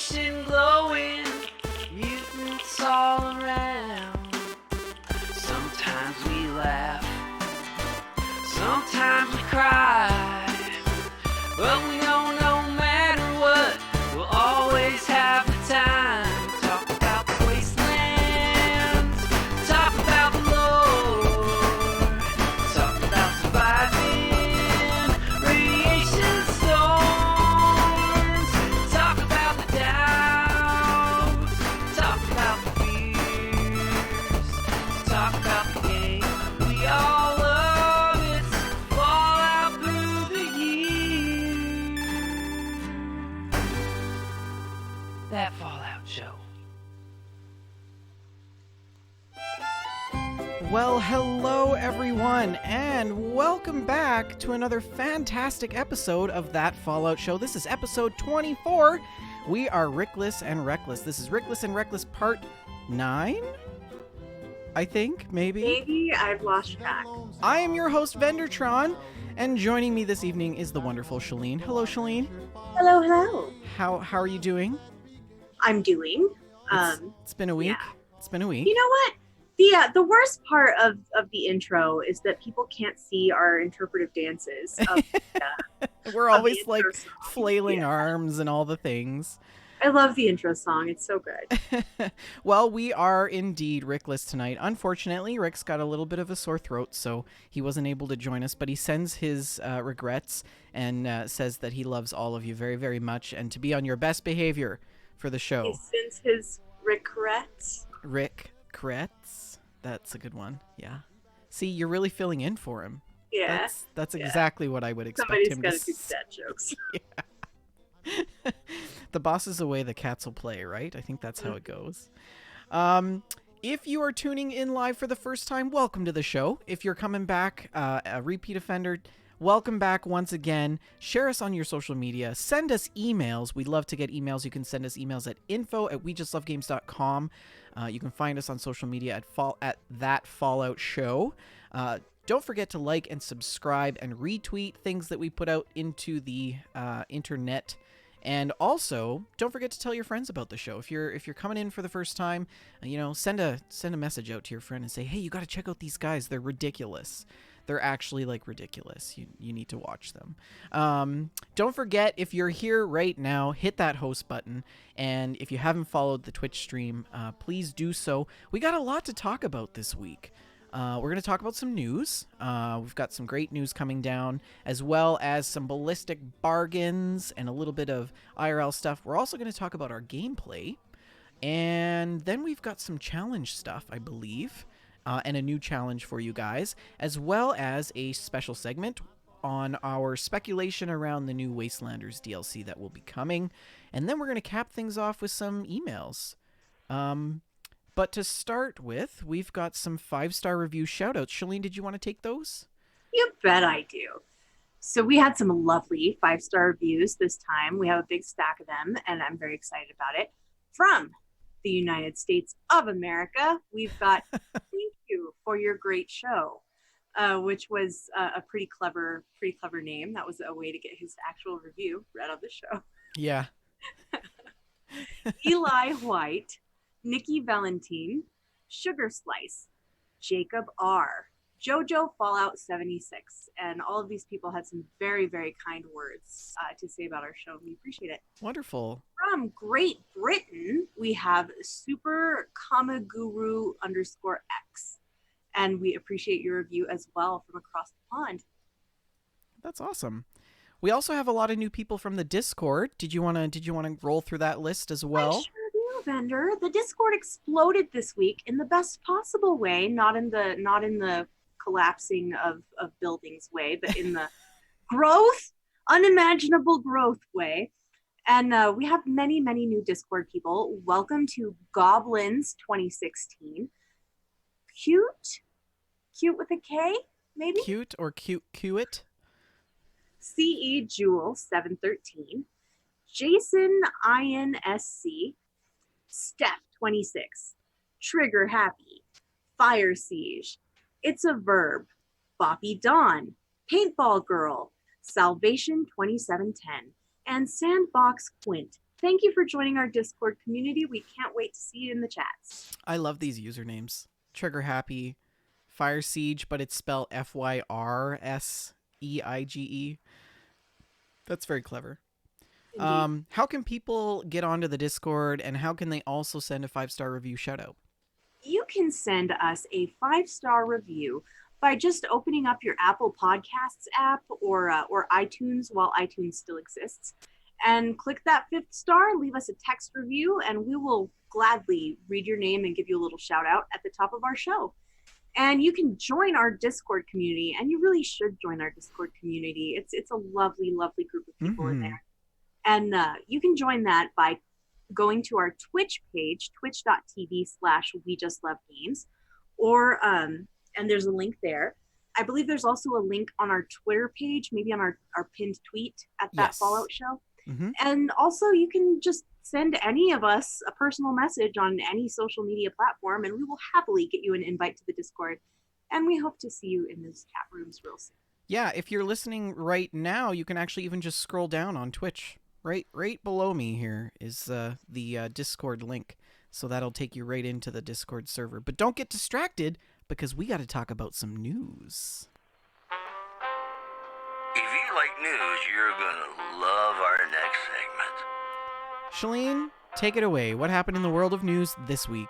creation glowing, mutants all around. Sometimes we laugh, sometimes we cry, but we know no matter what, we'll always have the time. Talk about the wastelands, talk about the Lord, talk about surviving radiation storms, talk about the doubts, talk about the fears, talk about the game we all love. It's Fallout through the years. That Fallout show. Well, hello everyone, and welcome back to another fantastic episode of That Fallout Show. This is episode 24. We are Rickless and Reckless. This is Rickless and Reckless part 9, I think, maybe. Maybe I've lost track. I am your host, Vendortron, and joining me this evening is the wonderful Shaline. Hello, Shaline. Hello, hello. How are you doing? I'm doing. It's been a week. yeah. It's been a week. You know what? The worst part of the intro is that people can't see our interpretive dances. We're of the always intro like song. flailing Yeah. arms and all the things. I love the intro song. It's so good. Well, we are indeed Rickless tonight. Unfortunately, Rick's got a little bit of a sore throat, so he wasn't able to join us, but he sends his regrets and says that he loves all of you very, very much and to be on your best behavior for the He show. sends his regrets. Rick Kretz. That's a good one. Yeah. See, you're really filling in for him. Yeah. That's Yeah. exactly what I would expect Somebody's him got to to do dad jokes. The boss is away, the cats will play, right? I think that's how it goes. If you are tuning in live for the first time, welcome to the show. If you're coming back, a repeat offender, welcome back once again. Share us on your social media. Send us emails. We'd love to get emails. You can send us emails at info@wejustlovegames.com. You can find us on social media at That Fallout Show. Don't forget to like and subscribe and retweet things that we put out into the internet. And also, don't forget to tell your friends about the show. If you're coming in for the first time, send a message out to your friend and say, "Hey, you got to check out these guys. They're ridiculous. They're actually like ridiculous. You need to watch them." Don't forget, if you're here right now, hit that host button. And if you haven't followed the Twitch stream, please do so. We got a lot to talk about this week. We're going to talk about some news. We've got some great news coming down, as well as some ballistic bargains and a little bit of IRL stuff. We're also going to talk about our gameplay. And then we've got some challenge stuff, I believe, and a new challenge for you guys, as well as a special segment on our speculation around the new Wastelanders DLC that will be coming. And then we're going to cap things off with some emails. But to start with, we've got some 5-star review shoutouts. Shaline, did you want to take those? You bet I do. So we had some lovely 5-star reviews this time. We have a big stack of them, and I'm very excited about it. From the United States of America, we've got "Thank you for your great show," which was a pretty clever name. That was a way to get his actual review read on the show. Yeah. Eli White, Nikki Valentine, Sugar Slice, Jacob R., Jojo Fallout 76, and all of these people had some very, very kind words to say about our show. We appreciate it. Wonderful. From Great Britain, we have Super Kamaguru _X, and we appreciate your review as well from across the pond. That's awesome. We also have a lot of new people from the Discord. Did you want to roll through that list as well? I sure do, Vendor. The Discord exploded this week in the best possible way, not in the collapsing of buildings way, but in the unimaginable growth way. And we have many, many new Discord people. Welcome to Goblins 2016. Cute with a K, maybe? Cute or cute? CE Jewel 713. Jason INSC. Steph 26. Trigger Happy. Fire Siege. It's a Verb. Boppy Dawn. Paintball Girl. Salvation 2710. And Sandbox Quint Thank you for joining our Discord community. We can't wait to see you in the chats. I love these usernames. Trigger Happy, Fire Siege, but it's spelled FYRSEIGE. That's very clever. Indeed. How can people get onto the Discord, and how can they also send a 5-star review shout out? You can send us a 5-star review by just opening up your Apple Podcasts app or iTunes while iTunes still exists, and click that 5th star, leave us a text review, and we will gladly read your name and give you a little shout out at the top of our show. And you can join our Discord community, and you really should join our Discord community. It's a lovely, lovely group of people in there. And you can join that by going to our Twitch page, twitch.tv/WeJustLoveGames, or and there's a link there. I believe there's also a link on our Twitter page, maybe on our pinned tweet at that Fallout show. And also you can just send any of us a personal message on any social media platform, and we will happily get you an invite to the Discord. And we hope to see you in those chat rooms real soon. Yeah, if you're listening right now, you can actually even just scroll down on Twitch. Right below me here is the Discord link. So that'll take you right into the Discord server. But don't get distracted, because we got to talk about some news. If you like news, you're gonna love our next segment. Shaline, take it away. What happened in the world of news this week?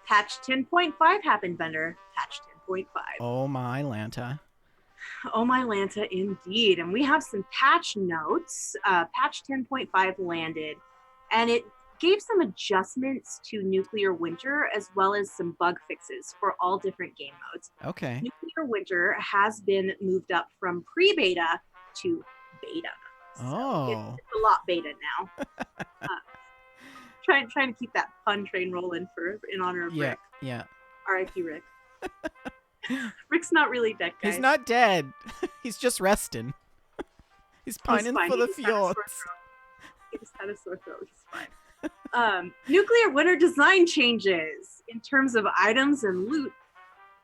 Patch 10.5 happened, Vendor. Patch 10.5. Oh my Lanta. Oh my Lanta, indeed. And we have some patch notes. Patch 10.5 landed, and it gave some adjustments to Nuclear Winter, as well as some bug fixes for all different game modes. Okay. Nuclear Winter has been moved up from pre-beta to beta. So it's a lot beta now. Trying to keep that pun train rolling in honor of Rick. Yeah. R.I.P. Rick. Rick's not really dead, guys. He's not dead. He's just resting. He's pining for the fjords. He just had a sore throat. He's fine. Nuclear Winter design changes in terms of items and loot.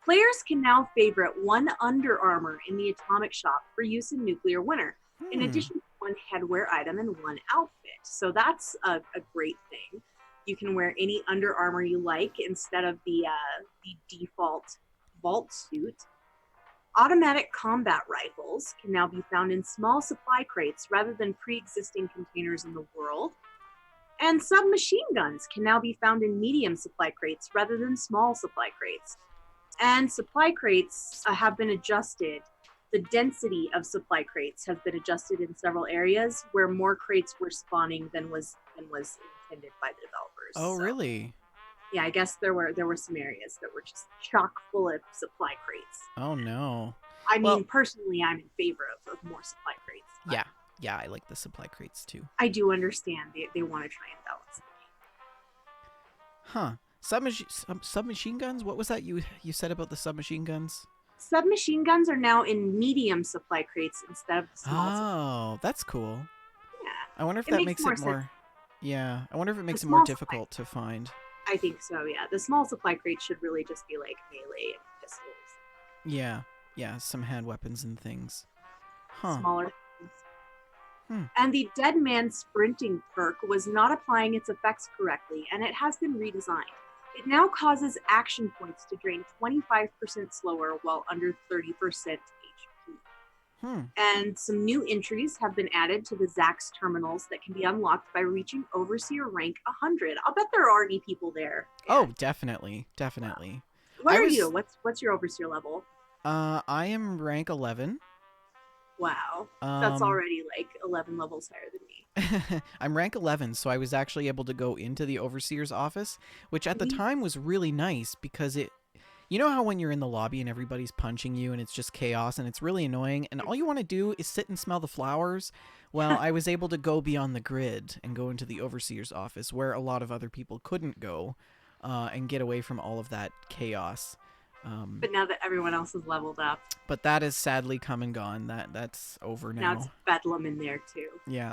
Players can now favorite one Under Armour in the Atomic Shop for use in Nuclear Winter, in addition to one headwear item and one outfit. So that's a great thing. You can wear any Under Armour you like instead of the default vault suit. Automatic combat rifles can now be found in small supply crates rather than pre-existing containers in the world. And submachine guns can now be found in medium supply crates rather than small supply crates. And supply crates have been adjusted. The density of supply crates has been adjusted in several areas where more crates were spawning than was intended by the developers. Oh, really? Yeah, I guess there were some areas that were just chock full of supply crates. Oh no. I mean, personally, I'm in favor of more supply crates. Yeah, I like the supply crates too. I do understand they want to try and balance the game. Submachine guns? What was that you said about the submachine guns? Submachine guns are now in medium supply crates instead of the small. Oh, that's cool. Yeah. I wonder if that makes it more. Sense. Yeah, I wonder if it makes it more difficult to find. I think so. Yeah, the small supply crates should really just be like melee and pistols. Yeah, some hand weapons and things. Huh. Smaller things. And the Dead Man Sprinting perk was not applying its effects correctly, and it has been redesigned. It now causes action points to drain 25% slower while under 30% HP. And some new entries have been added to the Zax terminals that can be unlocked by reaching Overseer rank 100. I'll bet there are already people there. Oh, definitely. What are you? What's your Overseer level? I am rank 11. Wow. That's already like 11 levels higher than me. I'm rank 11, so I was actually able to go into the Overseer's office, which at the time was really nice because you know how when you're in the lobby and everybody's punching you and it's just chaos and it's really annoying and all you want to do is sit and smell the flowers? Well, I was able to go beyond the grid and go into the Overseer's office where a lot of other people couldn't go and get away from all of that chaos. But now that everyone else is leveled up. But that is sadly come and gone. That's over now. Now it's Bedlam in there too. Yeah.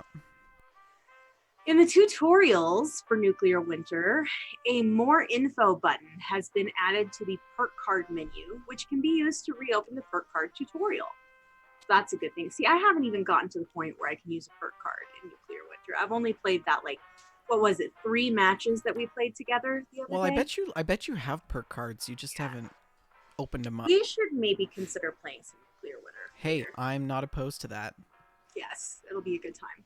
In the tutorials for Nuclear Winter, a more info button has been added to the perk card menu, which can be used to reopen the perk card tutorial. So that's a good thing. See, I haven't even gotten to the point where I can use a perk card in Nuclear Winter. Chapter. I've only played that, like, what was it, 3 matches that we played together the other Well, day? I bet you have perk cards. You just haven't opened them up. We should maybe consider playing some Nuclear Winter. Hey, later. I'm not opposed to that. Yes, it'll be a good time.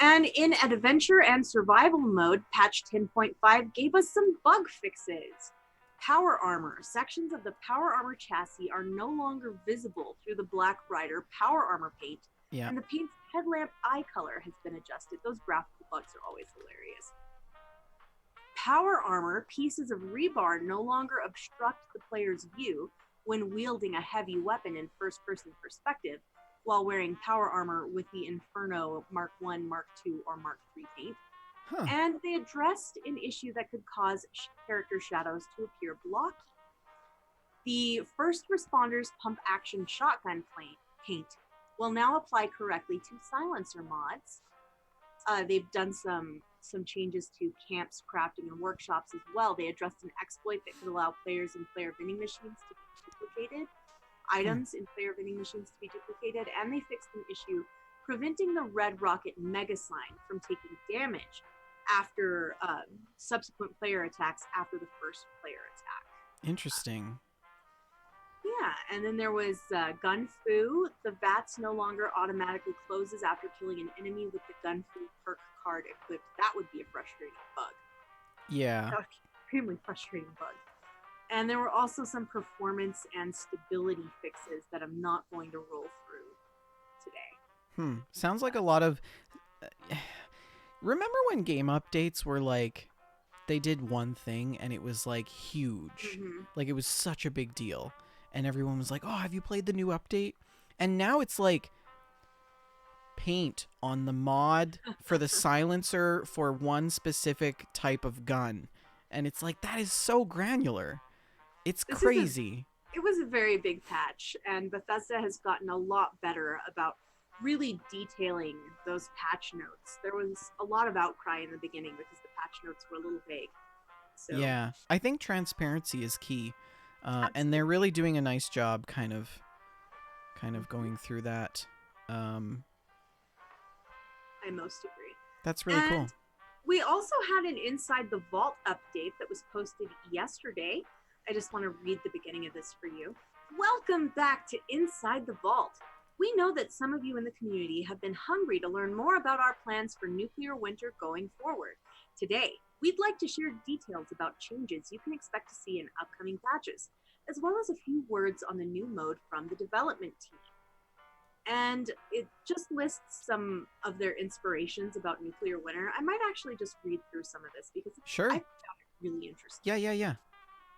And in Adventure and Survival mode, patch 10.5 gave us some bug fixes. Power armor. Sections of the power armor chassis are no longer visible through the Black Rider power armor paint, Yeah. and the paint's headlamp eye color has been adjusted. Those graphical bugs are always hilarious. Power armor pieces of rebar no longer obstruct the player's view when wielding a heavy weapon in first-person perspective while wearing power armor with the Inferno Mark 1, Mark 2, or Mark 3 paint. Huh. And they addressed an issue that could cause character shadows to appear blocky. The first responders pump action shotgun paint will now apply correctly to silencer mods. They've done some changes to camps, crafting, and workshops as well. They addressed an exploit that could allow players in player vending machines to be duplicated, items in player vending machines to be duplicated, and they fixed an issue preventing the Red Rocket Mega Sign from taking damage after subsequent player attacks after the first player attack. Interesting. Yeah, and then there was Gun Fu. The VATS no longer automatically closes after killing an enemy with the Gun Fu perk card equipped. That would be a frustrating bug. Yeah. That would be an extremely frustrating bug. And there were also some performance and stability fixes that I'm not going to roll through today. Sounds like a lot of... Remember when game updates were like... They did one thing and it was like huge. Mm-hmm. Like it was such a big deal. And everyone was like, oh, have you played the new update? And now it's like paint on the mod for the silencer for one specific type of gun. And it's like, that is so granular. It's crazy. It was a very big patch, and Bethesda has gotten a lot better about really detailing those patch notes. There was a lot of outcry in the beginning because the patch notes were a little vague. So, Yeah, I think transparency is key. And they're really doing a nice job kind of going through that. I most agree. That's really cool. We also had an Inside the Vault update that was posted yesterday. I just want to read the beginning of this for you. Welcome back to Inside the Vault. We know that some of you in the community have been hungry to learn more about our plans for Nuclear Winter going forward. Today, we'd like to share details about changes you can expect to see in upcoming patches, as well as a few words on the new mode from the development team. And it just lists some of their inspirations about Nuclear Winter. I might actually just read through some of this because Sure. I found it really interesting. Yeah.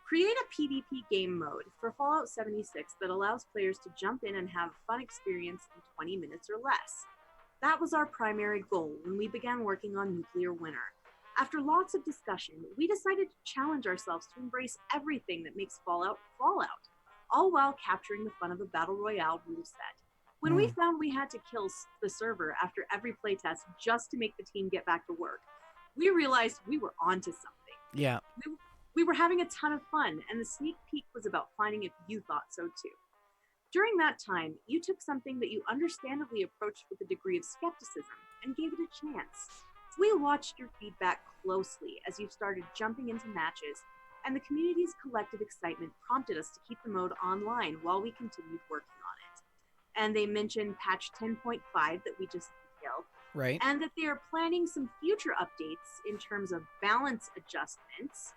Create a PvP game mode for Fallout 76 that allows players to jump in and have a fun experience in 20 minutes or less. That was our primary goal when we began working on Nuclear Winter. After lots of discussion, we decided to challenge ourselves to embrace everything that makes Fallout, all while capturing the fun of a Battle Royale rule set. When we found we had to kill the server after every playtest just to make the team get back to work, we realized we were onto something. Yeah. We were having a ton of fun, and the sneak peek was about finding if you thought so too. During that time, you took something that you understandably approached with a degree of skepticism and gave it a chance. We watched your feedback closely as you started jumping into matches, and the community's collective excitement prompted us to keep the mode online while we continued working on it. And they mentioned patch 10.5 that we just detailed, Right. and that they are planning some future updates in terms of balance adjustments.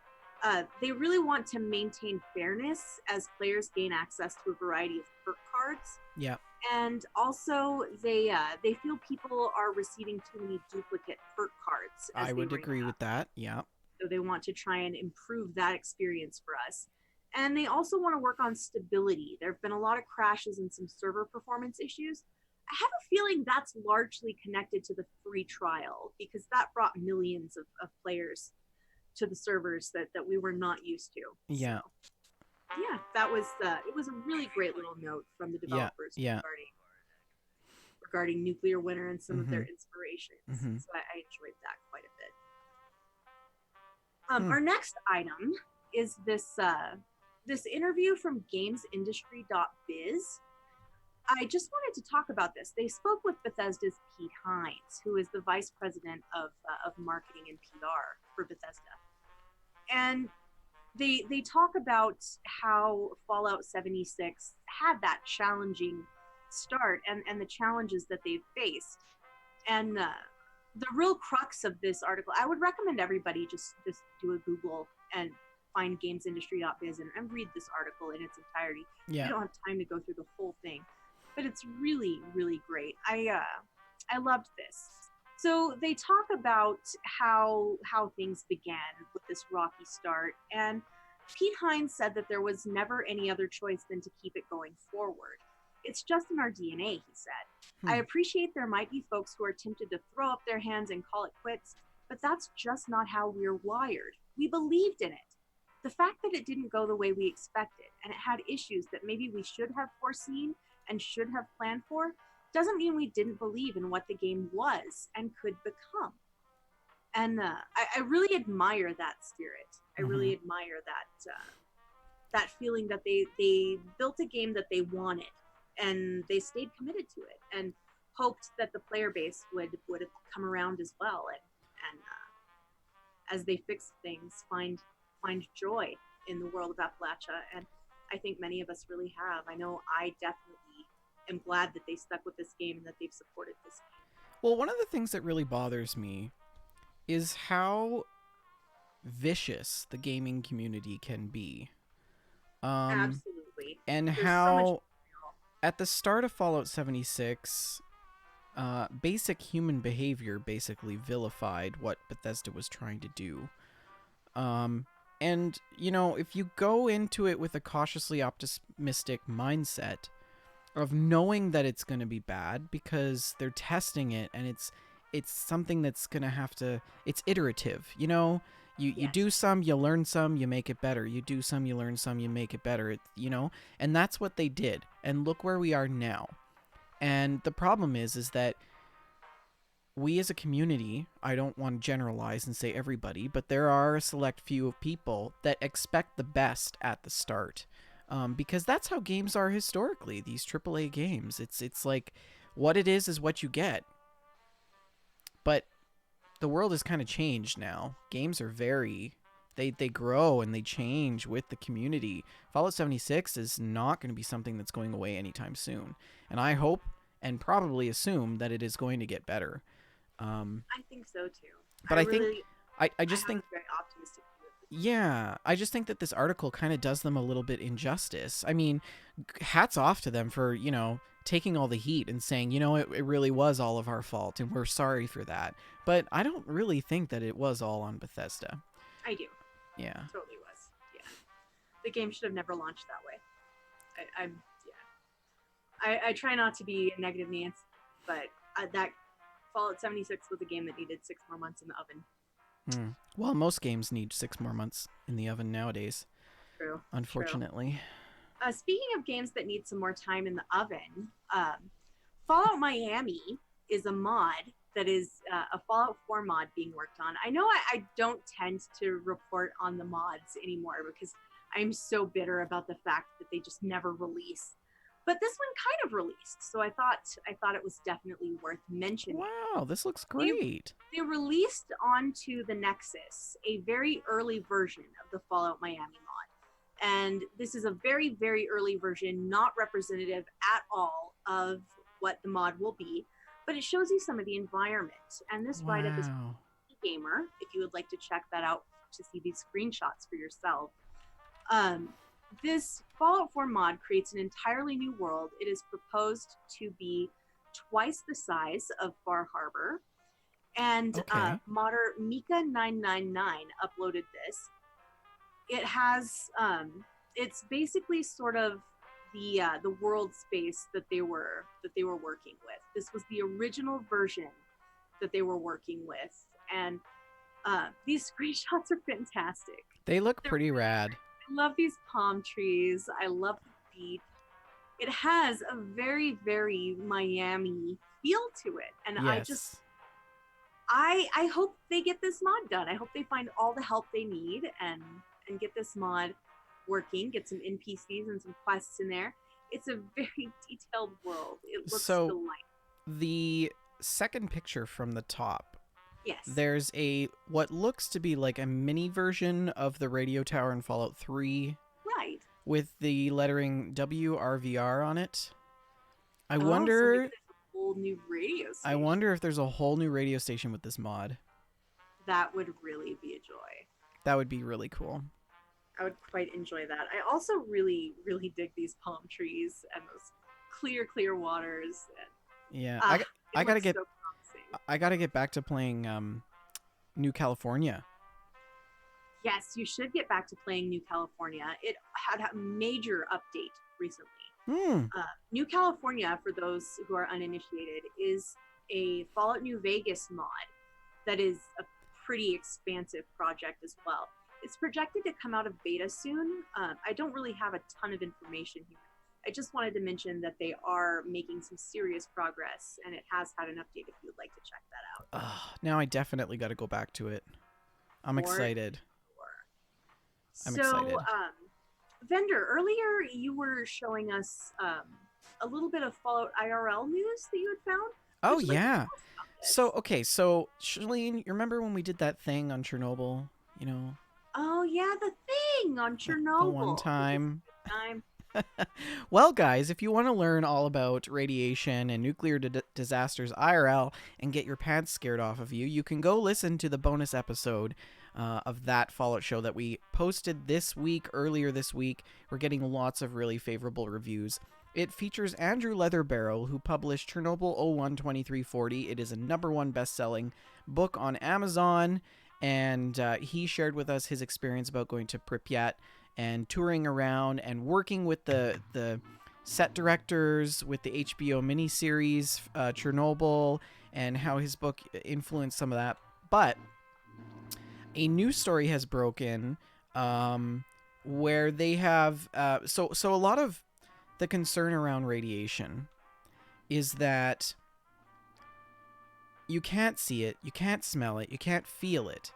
They really want to maintain fairness as players gain access to a variety of perk cards. Yeah. And also, they feel people are receiving too many duplicate perk cards. I would agree with that. Yeah. So they want to try and improve that experience for us. And they also want to work on stability. There have been a lot of crashes and some server performance issues. I have a feeling that's largely connected to the free trial because that brought millions of players to the servers that we were not used to. Yeah. So, yeah, that was it was a really great little note from the developers regarding Nuclear Winter and some of their inspirations. So I enjoyed that quite a bit. Our next item is this interview from gamesindustry.biz. I just wanted to talk about this. They spoke with Bethesda's Pete Hines, who is the vice president of marketing and PR for Bethesda, and they talk about how Fallout 76 had that challenging start and the challenges that they've faced. And the real crux of this article, I would recommend everybody just do a Google and find gamesindustry.biz and read this article in its entirety. Yeah. I don't have time to go through the whole thing, but it's really, really great. I loved this. So they talk about how things began with this rocky start, and Pete Hines said that there was never any other choice than to keep it going forward. It's just in our DNA, he said. I appreciate there might be folks who are tempted to throw up their hands and call it quits, but that's just not how we're wired. We believed in it. The fact that it didn't go the way we expected, and it had issues that maybe we should have foreseen and should have planned for, doesn't mean we didn't believe in what the game was and could become. And I really admire that spirit. I really admire that feeling that they built a game that they wanted, and they stayed committed to it, and hoped that the player base would come around as well, and as they fix things, find joy in the world of Appalachia. And I think many of us really have. I know I definitely am glad that they stuck with this game and that they've supported this game. Well, one of the things that really bothers me is how vicious the gaming community can be. Absolutely. And There's how at the start of Fallout 76, basic human behavior basically vilified what Bethesda was trying to do. And, you know, if you go into it with a cautiously optimistic mindset of knowing that it's going to be bad because they're testing it, and it's something that's going to have to, it's iterative, you know? You do some, you learn some, you make it better. You do some, you learn some, you make it better, you know? And that's what they did. And look where we are now. And the problem is that we as a community, I don't want to generalize and say everybody, but there are a select few of people that expect the best at the start. Because that's how games are historically, these AAA games. It's like what it is what you get. But the world has kind of changed now. Games are they grow and they change with the community. Fallout 76 is not going to be something that's going away anytime soon. And I hope and probably assume that it is going to get better. I think so too. But I think I just think very optimistic view. Yeah, I just think that this article kind of does them a little bit injustice. I mean, hats off to them for, you know, taking all the heat and saying, you know, it really was all of our fault and we're sorry for that. But I don't really think that it was all on Bethesda. I do. Yeah. It totally was. Yeah. The game should have never launched that way. I try not to be a negative Nancy, but that Fallout 76 was a game that needed 6 more months in the oven. Well, most games need 6 more months in the oven nowadays. True. Unfortunately. True. Speaking of games that need some more time in the oven, Fallout Miami is a mod that is a Fallout 4 mod being worked on. I know I don't tend to report on the mods anymore because I'm so bitter about the fact that they just never release. But this one kind of released, so I thought it was definitely worth mentioning. Wow, this looks great. They released onto the Nexus a very early version of the Fallout Miami mod. And this is a very, very early version, not representative at all of what the mod will be, but it shows you some of the environment. And this right up is gamer, if you would like to check that out to see these screenshots for yourself. This Fallout 4 mod creates an entirely new world. It is proposed to be twice the size of Bar Harbor. And modder Mika999 uploaded this. It has, it's basically sort of the world space that they were working with. This was the original version that they were working with. And these screenshots are fantastic. They look pretty rad. I love these palm trees. I love the beach. It has a very, very Miami feel to it. And yes. I hope they get this mod done. I hope they find all the help they need and get this mod working, get some NPCs and some quests in there. It's a very detailed world. It looks So- delightful. The second picture from the top, Yes. there's what looks to be like a mini version of the radio tower in Fallout 3 Right. with the lettering WRVR on it. I Oh, so wonder maybe there's a whole new radio station. I wonder if there's a whole new radio station with this mod. That would really be a joy. That would be really cool. I would quite enjoy that. I also really, really dig these palm trees and those clear waters. And, Yeah, it I gotta looks get so promising. I gotta get back to playing New California. Yes, you should get back to playing New California. It had a major update recently. New California, for those who are uninitiated, is a Fallout New Vegas mod that is a pretty expansive project as well. It's projected to come out of beta soon. I don't really have a ton of information here. I just wanted to mention that they are making some serious progress, and it has had an update if you'd like to check that out. Now I definitely got to go back to it. I'm excited. I'm excited. Vendor, earlier you were showing us a little bit of Fallout IRL news that you had found. Oh, Would you like to yeah. tell us about this? So Shaline, you remember when we did that thing on Chernobyl? You know, Oh yeah, the thing on Chernobyl. the one time. Time. Well, guys, if you want to learn all about radiation and nuclear disasters IRL and get your pants scared off of you, you can go listen to the bonus episode of that Fallout show that we posted earlier this week. We're getting lots of really favorable reviews. It features Andrew Leatherbarrow, who published Chernobyl 01-2340. It is a #1 best-selling book on Amazon, and he shared with us his experience about going to Pripyat and touring around and working with the set directors with the HBO miniseries Chernobyl, and how his book influenced some of that. But a new story has broken where they have so a lot of the concern around radiation is that you can't see it, you can't smell it, you can't feel it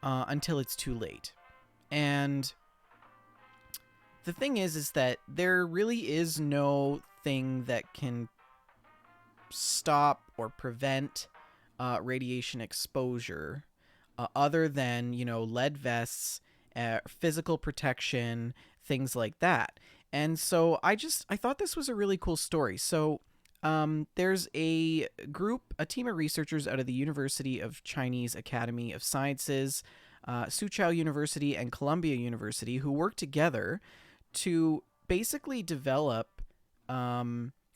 until it's too late. And the thing is that there really is no thing that can stop or prevent radiation exposure other than, lead vests, physical protection, things like that. And so I thought this was a really cool story. So there's a team of researchers out of the University of Chinese Academy of Sciences, Soochow University, and Columbia University, who work together to basically develop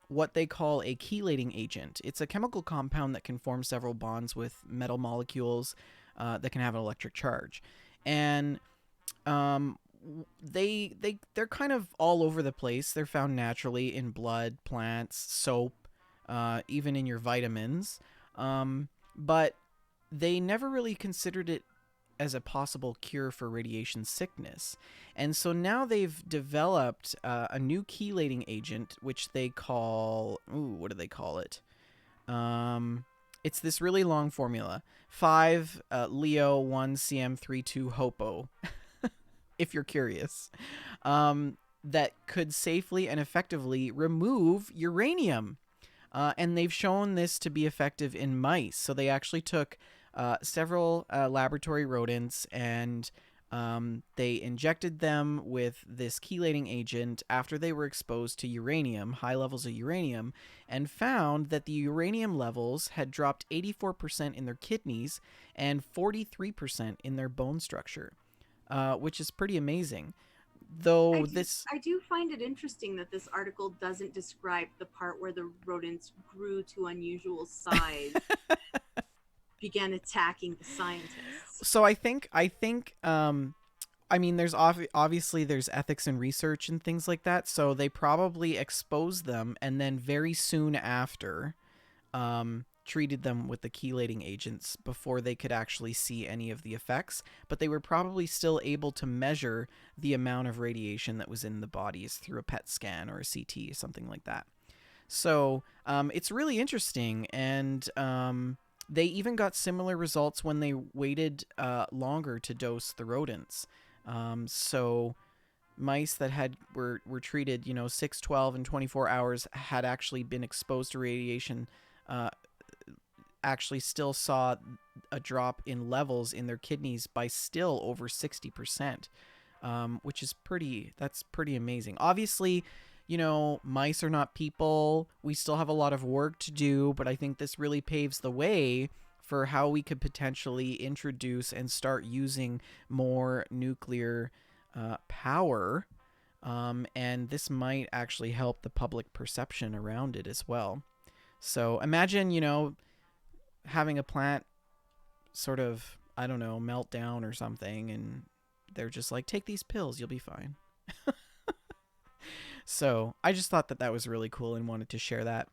what they call a chelating agent. It's a chemical compound that can form several bonds with metal molecules that can have an electric charge. And they're kind of all over the place. They're found naturally in blood, plants, soap, even in your vitamins. But they never really considered it as a possible cure for radiation sickness. And so now they've developed a new chelating agent, which they call... what do they call it? It's this really long formula. 5-Leo-1-CM32-HOPO, if you're curious. That could safely and effectively remove uranium. And they've shown this to be effective in mice. So they actually took several laboratory rodents and they injected them with this chelating agent after they were exposed to uranium, high levels of uranium, and found that the uranium levels had dropped 84% in their kidneys and 43% in their bone structure, which is pretty amazing. Though I do find it interesting that this article doesn't describe the part where the rodents grew to unusual size, began attacking the scientists. So I think I mean, there's obviously there's ethics in research and things like that. So they probably exposed them and then very soon after treated them with the chelating agents before they could actually see any of the effects. But they were probably still able to measure the amount of radiation that was in the bodies through a PET scan or a CT, something like that. So it's really interesting. And they even got similar results when they waited longer to dose the rodents. So mice that were treated, 6, 12, and 24 hours had actually been exposed to radiation, actually still saw a drop in levels in their kidneys by still over 60%, which is that's pretty amazing. Obviously, mice are not people. We still have a lot of work to do, but I think this really paves the way for how we could potentially introduce and start using more nuclear power. And this might actually help the public perception around it as well. So imagine, having a plant sort of, I don't know, melt down or something, and they're just like, take these pills, you'll be fine. So I just thought that was really cool and wanted to share that.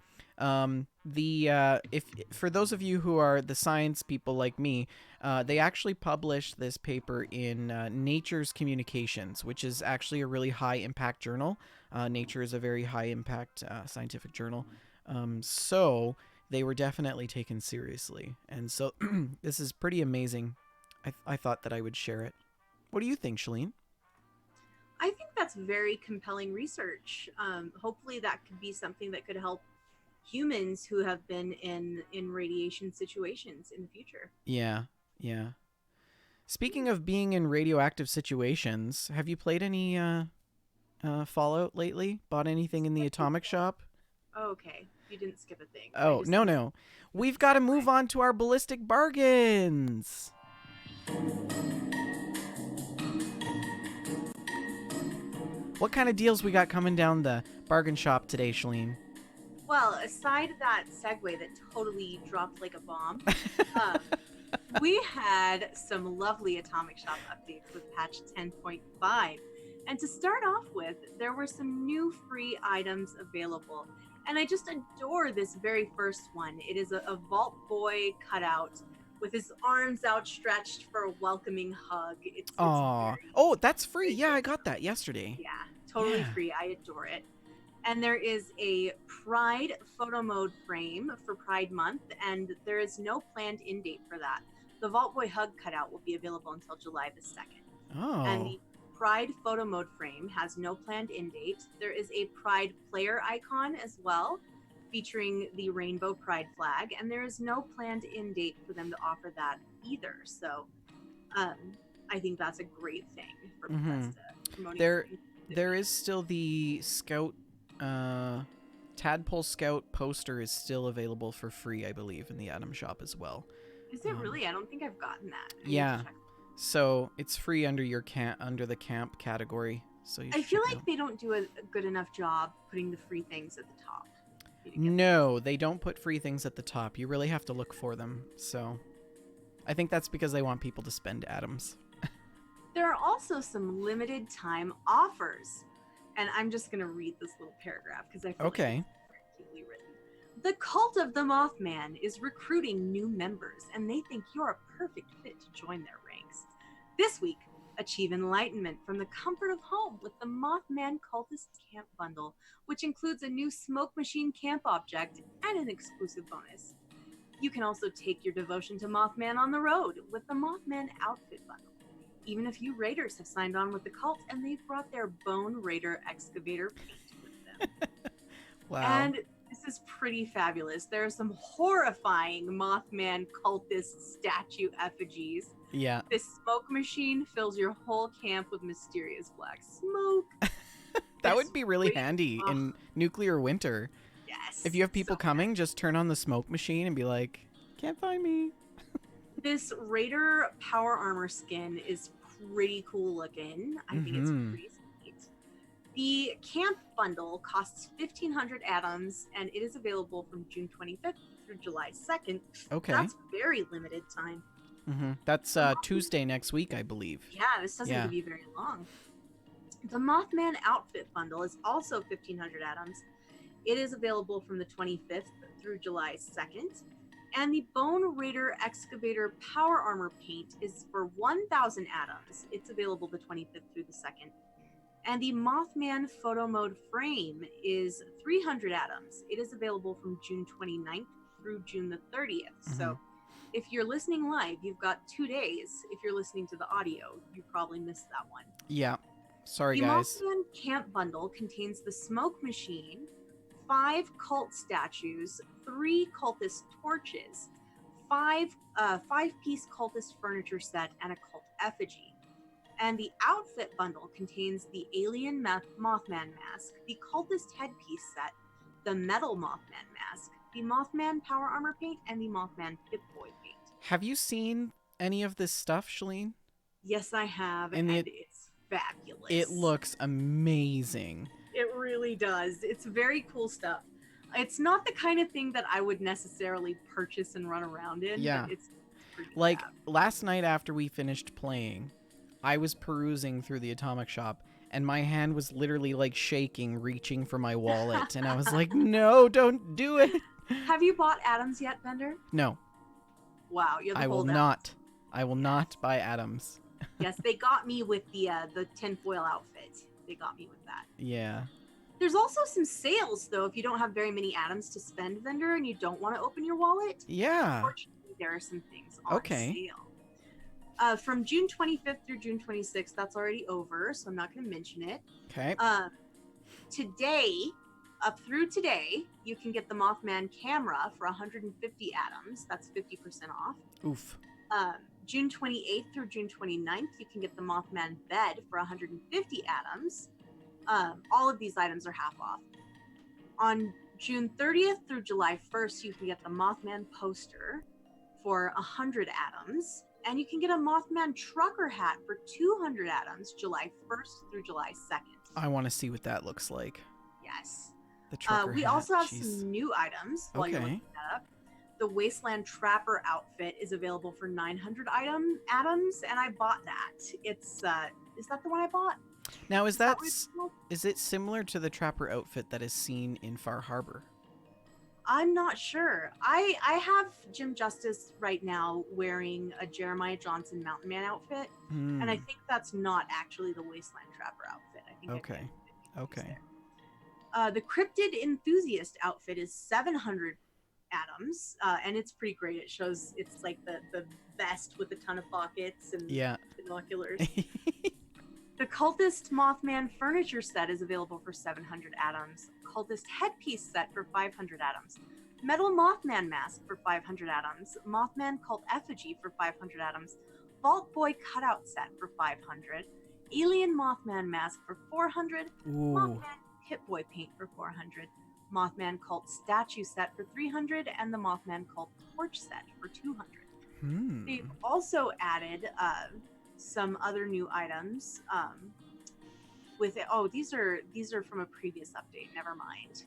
If for those of you who are the science people like me, they actually published this paper in Nature's Communications, which is actually a really high impact journal. Nature is a very high impact scientific journal. So they were definitely taken seriously. And so this is pretty amazing. I thought that I would share it. What do you think, Shaline? I think that's very compelling research. Hopefully that could be something that could help humans who have been in radiation situations in the future. Yeah. Speaking of being in radioactive situations, have you played any Fallout lately? Bought anything in the atomic shop? Okay, you didn't skip a thing. Oh, no. We've got to move on to our ballistic bargains. What kind of deals we got coming down the bargain shop today, Shaline? Well, aside that segue that totally dropped like a bomb, we had some lovely Atomic Shop updates with patch 10.5. And to start off with, there were some new free items available. And I just adore this very first one. It is a Vault Boy cutout with his arms outstretched for a welcoming hug. It's oh, that's free. Yeah, I got that yesterday. Yeah, totally free. I adore it. And there is a Pride photo mode frame for Pride Month, and there is no planned in date for that. The Vault Boy hug cutout will be available until July the 2nd. Oh. And the Pride photo mode frame has no planned in date. There is a Pride player icon as well, featuring the rainbow Pride flag, and there is no planned in date for them to offer that either. So I think that's a great thing for Bethesda promoting. There is still the Scout Tadpole Scout poster is still available for free, I believe, in the Atom Shop as well. Is it really? I don't think I've gotten that. Yeah. So it's free under your under the camp category. So I feel like they don't do a good enough job putting the free things at the top. No, they don't put free things at the top. You really have to look for them. So I think that's because they want people to spend atoms. There are also some limited time offers. And I'm just going to read this little paragraph because I feel like it's very cutely written. The Cult of the Mothman is recruiting new members, and they think you're a perfect fit to join their ranks. This week, achieve enlightenment from the comfort of home with the Mothman Cultist Camp Bundle, which includes a new smoke machine camp object and an exclusive bonus. You can also take your devotion to Mothman on the road with the Mothman Outfit Bundle. Even a few raiders have signed on with the cult, and they've brought their Bone Raider excavator paint with them. Wow. And this is pretty fabulous. There are some horrifying Mothman cultist statue effigies. Yeah. This smoke machine fills your whole camp with mysterious black smoke. That would be really handy in nuclear winter. Yes. If you have people coming, just turn on the smoke machine and be like, can't find me. This Raider power armor skin is pretty cool looking. I think it's pretty sweet. The camp bundle costs 1,500 atoms, and it is available from June 25th through July 2nd. Okay. That's very limited time. That's Tuesday next week, I believe. Yeah, this doesn't have to be very long. The Mothman Outfit Bundle is also 1,500 atoms. It is available from the 25th through July 2nd. And the Bone Raider Excavator Power Armor Paint is for 1,000 atoms. It's available the 25th through the 2nd. And the Mothman Photo Mode Frame is 300 atoms. It is available from June 29th through June the 30th. So if you're listening live, you've got 2 days. If you're listening to the audio, you probably missed that one. Yeah. Sorry, The guys. Mothman Camp Bundle contains the smoke machine, 5 cult statues, 3 cultist torches, 5-piece cultist furniture set, and a cult effigy. And the outfit bundle contains the alien Mothman mask, the cultist headpiece set, the metal Mothman mask, the Mothman power armor paint, and the Mothman Pip-Boy paint. Have you seen any of this stuff, Shaline? Yes, I have, And and it's fabulous. It looks amazing. It really does. It's very cool stuff. It's not the kind of thing that I would necessarily purchase and run around in, Yeah. but it's pretty Like, fab. last night after we finished playing, I was perusing through the Atomic Shop, and my hand was literally, like, shaking, reaching for my wallet. And I was like, no, don't do it. Have you bought Atoms yet, Vendor? No, Wow, you have the I will whole not. I will not buy Atoms. Yes, they got me with the tinfoil outfit. They got me with that. Yeah. There's also some sales, though, if you don't have very many atoms to spend, Vendor, and you don't want to open your wallet. Yeah. Unfortunately, there are some things on Okay. sale. From June 25th through June 26th, that's already over, so I'm not going to mention it. Okay. Today, up through today, you can get the Mothman camera for 150 atoms. That's 50% off. Oof. June 28th through June 29th, you can get the Mothman bed for 150 atoms. All of these items are half off. On June 30th through July 1st, you can get the Mothman poster for 100 atoms. And you can get a Mothman Trucker Hat for 200 atoms, July 1st through July 2nd. I want to see what that looks like. Yes. The trucker We hat. also have Jeez. some new items while you're Okay. looking that up. The Wasteland Trapper outfit is available for 900 atoms, and I bought that. It's is that the one I bought? Now, is that what it's called? is it similar to the trapper outfit that is seen in Far Harbor? I'm not sure. I have Jim Justice right now wearing a Jeremiah Johnson Mountain Man outfit, and I think that's not actually the Wasteland Trapper outfit. I think Okay. Okay. The Cryptid Enthusiast outfit is 700 atoms, and it's pretty great. It shows it's like the vest with a ton of pockets and Yeah. binoculars. The Cultist Mothman furniture set is available for 700 atoms. Cultist headpiece set for 500 atoms. Metal Mothman mask for 500 atoms. Mothman cult effigy for 500 atoms. Vault Boy cutout set for 500. Alien Mothman mask for 400. Ooh. Mothman Pip-Boy paint for 400. Mothman cult statue set for 300. And the Mothman cult torch set for 200. They've also added some other new items with it. Oh, these are from a previous update. Never mind.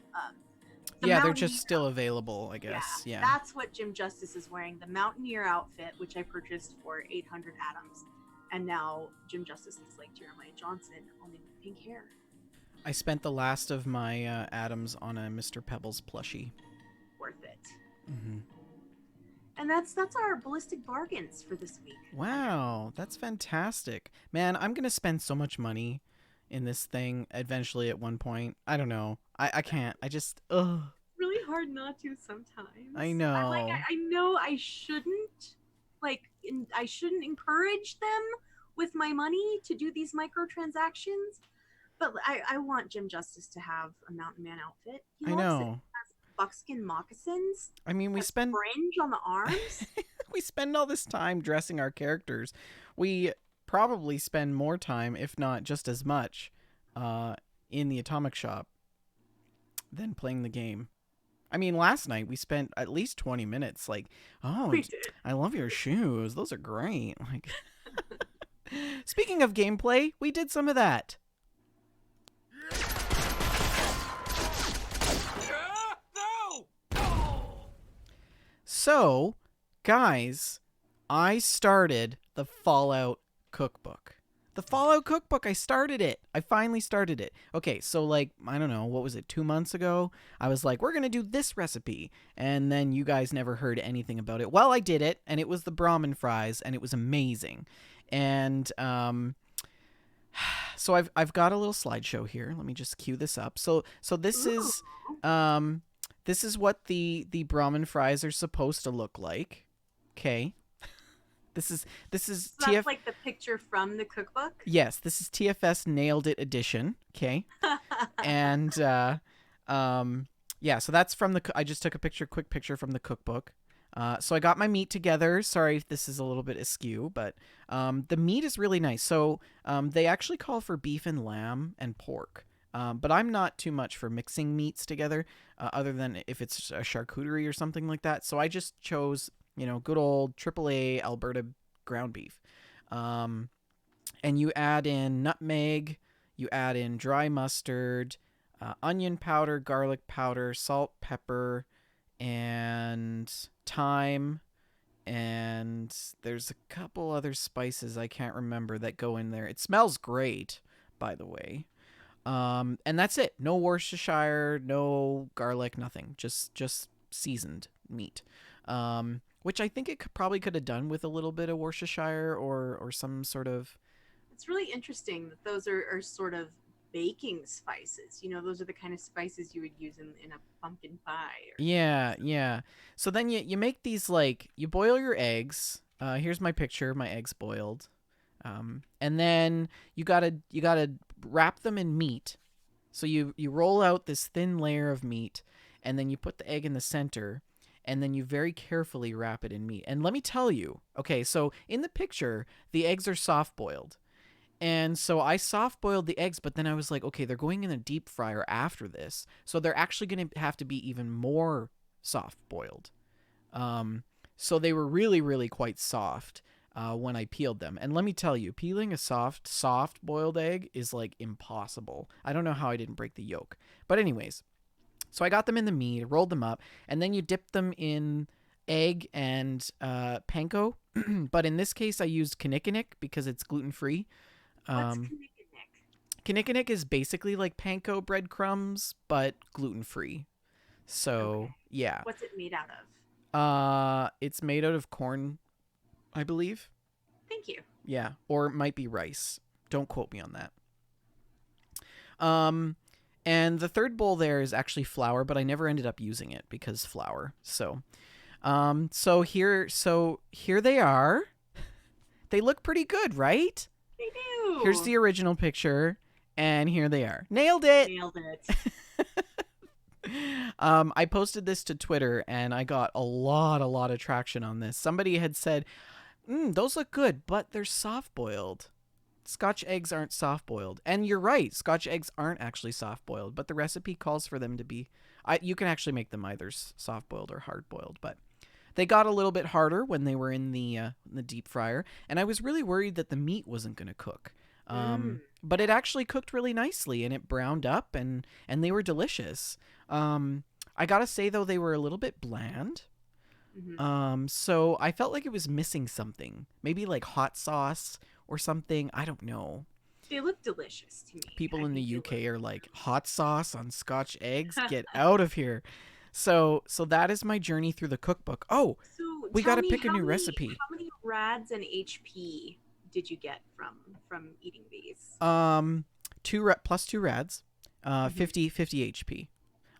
Yeah, they're Mountaineer just still available, I guess. Yeah. That's what Jim Justice is wearing. The Mountaineer outfit, which I purchased for 800 atoms. And now Jim Justice looks like Jeremiah Johnson, only with pink hair. I spent the last of my atoms on a Mr. Pebbles plushie. Worth it. Mm-hmm. And that's our ballistic bargains for this week. Wow, that's fantastic. Man, I'm going to spend so much money in this thing eventually at one point. I don't know. I can't. I just, ugh. Really hard not to sometimes. I know. I know I shouldn't, I shouldn't encourage them with my money to do these microtransactions, but I want Jim Justice to have a Mountain Man outfit. He I loves it. know. He has buckskin moccasins. I mean, we has spend fringe on the arms. we spend all this time dressing our characters. We probably spend more time, if not just as much, in the Atomic Shop than playing the game. I mean, last night we spent at least 20 minutes like, oh, We did. I love your shoes. Those are great. Like, speaking of gameplay, we did some of that. So, guys, I started the Fallout cookbook. The Fallout cookbook, I started it. I finally started it. Okay, so like, I don't know, what was it, 2 months ago? I was like, we're going to do this recipe. And then you guys never heard anything about it. Well, I did it, and it was the Brahmin fries, and it was amazing. And so I've got a little slideshow here. Let me just cue this up. So this is this is what the Brahmin fries are supposed to look like. Okay. This is So that's like the picture from the cookbook? Yes, this is TFS Nailed It edition. Okay. And yeah, so that's from I just took a quick picture from the cookbook. So I got my meat together. Sorry if this is a little bit askew, but the meat is really nice. So they actually call for beef and lamb and pork. But I'm not too much for mixing meats together, other than if it's a charcuterie or something like that. So I just chose, good old AAA Alberta ground beef. And you add in nutmeg, you add in dry mustard, onion powder, garlic powder, salt, pepper, and thyme. And there's a couple other spices I can't remember that go in there. It smells great, by the way. And that's it. No Worcestershire, no garlic, nothing. Just seasoned meat. Which I think it probably could have done with a little bit of Worcestershire or some sort of... It's really interesting that those are sort of baking spices. Those are the kind of spices you would use in a pumpkin pie. Yeah. So then you make these, you boil your eggs. Here's my picture. My eggs boiled. And then you gotta wrap them in meat. So you roll out this thin layer of meat, and then you put the egg in the center, and then you very carefully wrap it in meat. And let me tell you, okay, so in the picture, the eggs are soft-boiled. And so I soft-boiled the eggs, but then I was like, okay, they're going in a deep fryer after this, so they're actually going to have to be even more soft-boiled. So they were really, really quite soft when I peeled them. And let me tell you, peeling a soft-boiled egg is, impossible. I don't know how I didn't break the yolk. But anyways... So I got them in the meat, rolled them up, and then you dip them in egg and panko. But in this case, I used Kinnikinnick because it's gluten-free. What's Kinnikinnick? Kinnikinnick is basically like panko breadcrumbs, but gluten-free. So, Okay. yeah. What's it made out of? It's made out of corn, I believe. Thank you. Yeah, or it might be rice. Don't quote me on that. And the third bowl there is actually flour, but I never ended up using it because flour. So here they are. They look pretty good, right? They do. Here's the original picture, and here they are. Nailed it. Nailed it. I posted this to Twitter, and I got a lot of traction on this. Somebody had said, those look good, but they're soft-boiled. Scotch eggs aren't soft-boiled. And you're right, Scotch eggs aren't actually soft-boiled, but the recipe calls for them to be... you can actually make them either soft-boiled or hard-boiled, but they got a little bit harder when they were in the deep fryer, and I was really worried that the meat wasn't going to cook. But it actually cooked really nicely, and it browned up, and they were delicious. I gotta say, though, they were a little bit bland. Mm-hmm. So I felt like it was missing something. Maybe like hot sauce or something. I don't know. They look delicious to me. People in the UK are like, hot sauce on Scotch eggs? Get out of here. So that is my journey through the cookbook. Oh, so we got to pick a new recipe. How many rads and HP did you get from eating these? 2 plus 2 rads, 50 HP.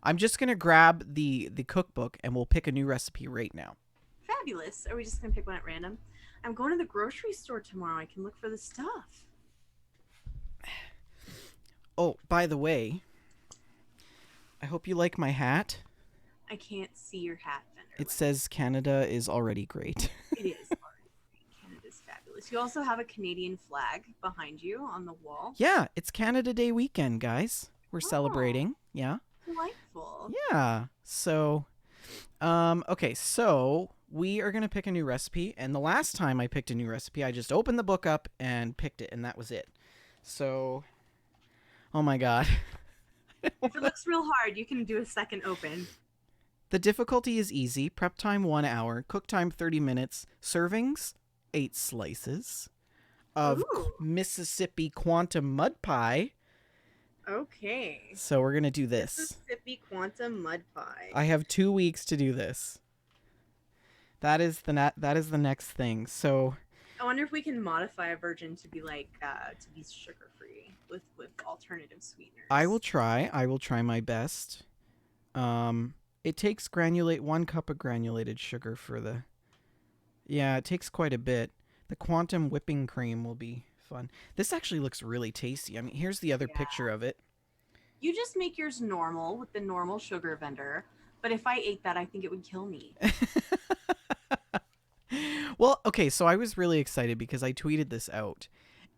I'm just going to grab the cookbook and we'll pick a new recipe right now. Fabulous. Are we just going to pick one at random? I'm going to the grocery store tomorrow. I can look for the stuff. Oh, by the way, I hope you like my hat. I can't see your hat, Vendor. It says Canada is already great. It is already great. Canada's fabulous. You also have a Canadian flag behind you on the wall. Yeah, it's Canada Day weekend, guys. We're celebrating. Yeah. Delightful. Yeah. So, okay, so we are going to pick a new recipe. And the last time I picked a new recipe, I just opened the book up and picked it, and that was it. So, oh my God. If it looks real hard, you can do a second open. The difficulty is easy. Prep time 1 hour. Cook time 30 minutes. Servings 8 slices of Mississippi Quantum Mud Pie. Okay. So we're going to do this. Mississippi Quantum Mud Pie. I have 2 weeks to do this. That is the next thing. So I wonder if we can modify a version to be to be sugar free with alternative sweeteners. I will try my best. It takes 1 cup of granulated sugar for the... Yeah, it takes quite a bit. The quantum whipping cream will be fun. This actually looks really tasty. I mean, here's the other picture of it. You just make yours normal with the normal sugar vendor. But if I ate that, I think it would kill me. Well, okay, so I was really excited because I tweeted this out.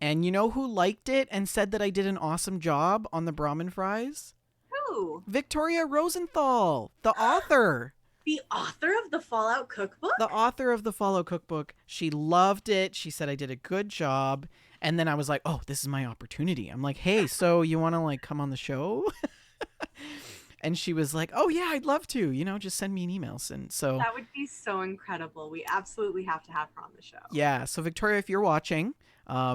And you know who liked it and said that I did an awesome job on the Brahmin fries? Who? Victoria Rosenthal, the author. The author of the Fallout Cookbook? The author of the Fallout Cookbook. She loved it. She said I did a good job. And then I was like, oh, this is my opportunity. I'm like, hey, so you want to like come on the show? And she was like, oh, yeah, I'd love to. You know, just send me an email. And so that would be so incredible. We absolutely have to have her on the show. Yeah. So, Victoria, if you're watching,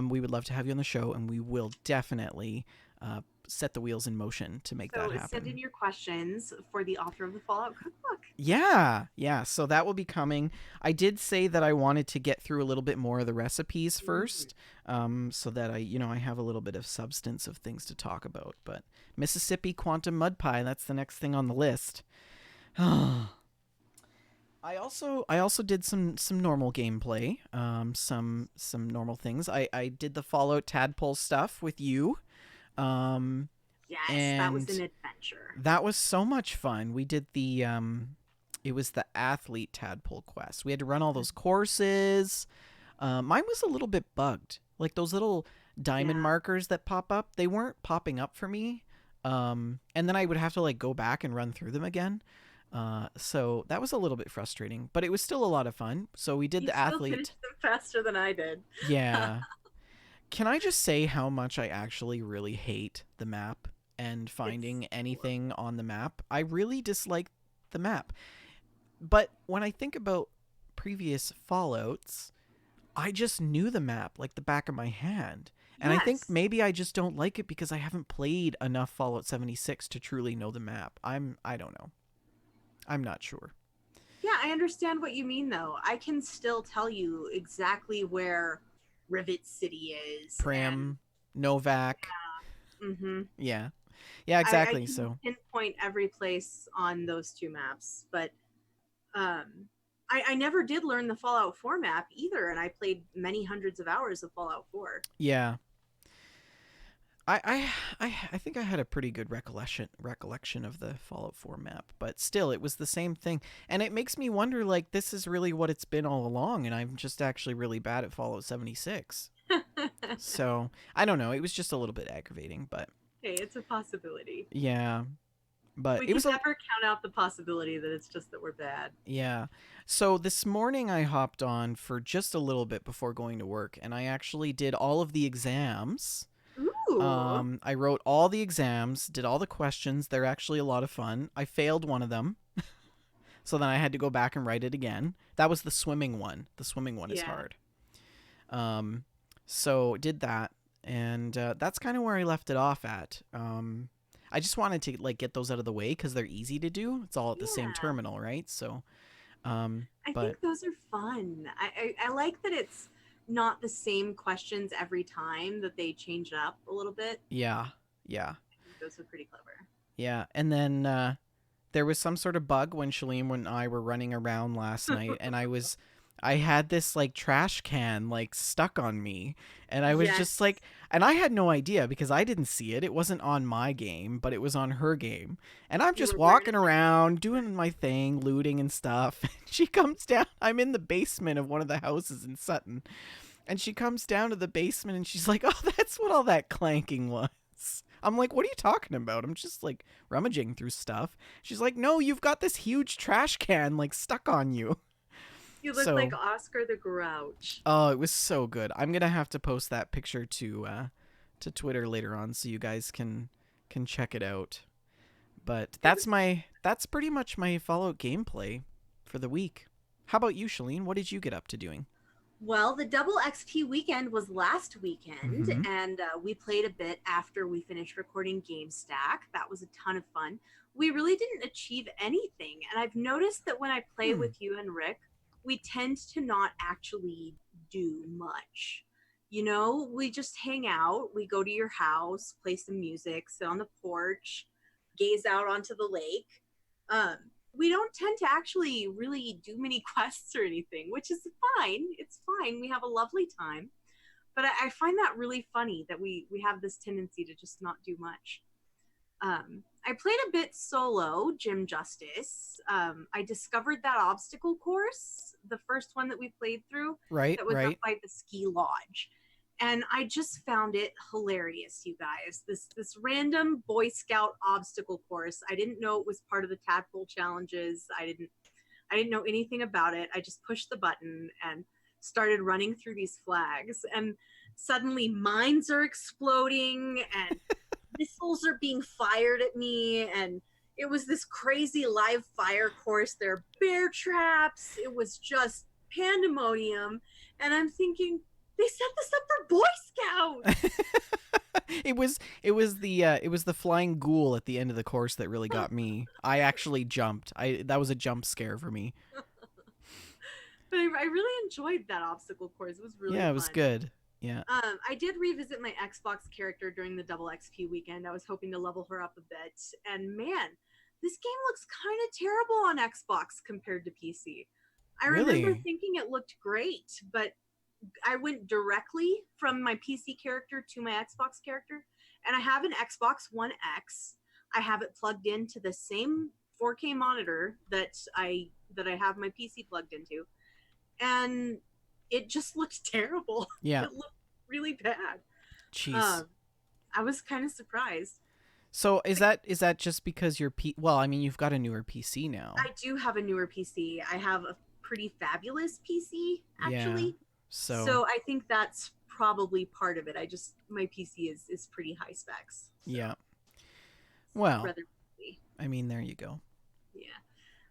we would love to have you on the show. And we will definitely set the wheels in motion to make that happen. Send in your questions for the author of the Fallout Cookbook. Yeah. So that will be coming. I did say that I wanted to get through a little bit more of the recipes first, so that I have a little bit of substance of things to talk about. But Mississippi Quantum Mud Pie, that's the next thing on the list. I also did some normal gameplay, some normal things. I did the Fallout Tadpole stuff with you. Yes, that was an adventure. That was so much fun. We did the it was the athlete tadpole quest. We had to run all those courses. Mine was a little bit bugged. Like those little diamond markers that pop up, they weren't popping up for me. And then I would have to like go back and run through them again. So that was a little bit frustrating, but it was still a lot of fun. So we did the athlete. Finished them faster than I did. Yeah. Can I just say how much I actually really hate the map and finding anything on the map? I really dislike the map. But when I think about previous Fallouts, I just knew the map like the back of my hand. And I think maybe I just don't like it because I haven't played enough Fallout 76 to truly know the map. I don't know. I'm not sure. Yeah, I understand what you mean, though. I can still tell you exactly where Rivet City is. Prim, Novak. Yeah. Mm-hmm. Yeah, exactly. I can so pinpoint every place on those two maps, but I never did learn the Fallout 4 map either, and I played many hundreds of hours of Fallout 4. Yeah. I think I had a pretty good recollection of the Fallout 4 map, but still, it was the same thing. And it makes me wonder, like, this is really what it's been all along, and I'm just actually really bad at Fallout 76. So, I don't know. It was just a little bit aggravating, but... Hey, it's a possibility. Yeah. But we it was never count out the possibility that it's just that we're bad. Yeah. So this morning I hopped on for just a little bit before going to work, and I actually did all of the exams. Ooh. I wrote all the exams, did all the questions. They're actually a lot of fun. I failed one of them. So then I had to go back and write it again. That was the swimming one. The swimming one is hard. So did that, and that's kind of where I left it off at. I just wanted to like get those out of the way because they're easy to do. It's all at the same terminal, right? So, I think those are fun. I like that it's not the same questions every time, that they change it up a little bit. Yeah. I think those are pretty clever. Yeah, and then there was some sort of bug when Shaline and I were running around last night, and I had this like trash can like stuck on me, and I was just like, and I had no idea because I didn't see it. It wasn't on my game, but it was on her game. And I'm just walking around doing my thing, looting and stuff. She comes down. I'm in the basement of one of the houses in Sutton, and she comes down to the basement and she's like, "Oh, that's what all that clanking was." I'm like, "What are you talking about? I'm just like rummaging through stuff." She's like, "No, you've got this huge trash can like stuck on you." You look like Oscar the Grouch. Oh, it was so good. I'm gonna have to post that picture to Twitter later on so you guys can check it out. But that's pretty much my Fallout gameplay for the week. How about you, Shaline? What did you get up to doing? Well, the double XP weekend was last weekend, and we played a bit after we finished recording GameStack. That was a ton of fun. We really didn't achieve anything, and I've noticed that when I play with you and Rick, we tend to not actually do much. You know, we just hang out, we go to your house, play some music, sit on the porch, gaze out onto the lake. we don't tend to actually really do many quests or anything, which is fine. It's fine. We have a lovely time. But I find that really funny that we have this tendency to just not do much. I played a bit solo, Gym Justice. I discovered that obstacle course, the first one that we played through, that was up by the ski lodge. And I just found it hilarious, you guys. This random Boy Scout obstacle course. I didn't know it was part of the tadpole challenges. I didn't know anything about it. I just pushed the button and started running through these flags. And suddenly mines are exploding and missiles are being fired at me. And it was this crazy live fire course. There are bear traps. It was just pandemonium. And I'm thinking, they set this up for Boy Scouts. It was the flying ghoul at the end of the course that really got me. I actually jumped. That was a jump scare for me. But I really enjoyed that obstacle course. It was really fun. It was good. Yeah. I did revisit my Xbox character during the double XP weekend. I was hoping to level her up a bit, and man, this game looks kind of terrible on Xbox compared to PC. I remember thinking it looked great, but I went directly from my PC character to my Xbox character, and I have an Xbox One X. I have it plugged into the same 4K monitor that I have my PC plugged into, and it just looked terrible. Yeah, it looked really bad. Jeez, I was kind of surprised. So is that just because you're well, I mean, you've got a newer PC now. I do have a newer PC. I have a pretty fabulous PC, actually. Yeah. So I think that's probably part of it. My PC is pretty high specs. So. Yeah. Well, I mean, there you go. Yeah.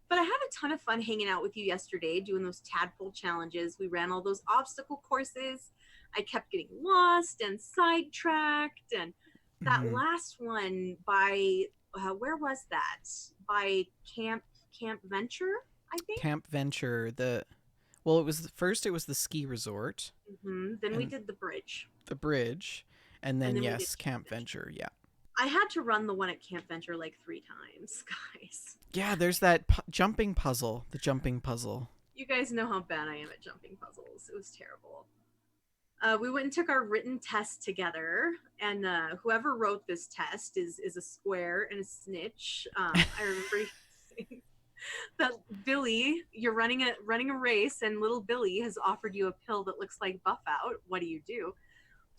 But I had a ton of fun hanging out with you yesterday, doing those tadpole challenges. We ran all those obstacle courses. I kept getting lost and sidetracked. And that last one by, where was that? By Camp Venture, I think? Camp Venture, well, it was the ski resort. Then we did the bridge. The bridge. And then yes, Camp Venture, yeah. I had to run the one at Camp Venture like 3 times, guys. Yeah, there's that jumping puzzle, the jumping puzzle. You guys know how bad I am at jumping puzzles. It was terrible. We went and took our written test together, and whoever wrote this test is a square and a snitch. I remember saying that Billy, you're running a race, and little Billy has offered you a pill that looks like Buff Out. What do?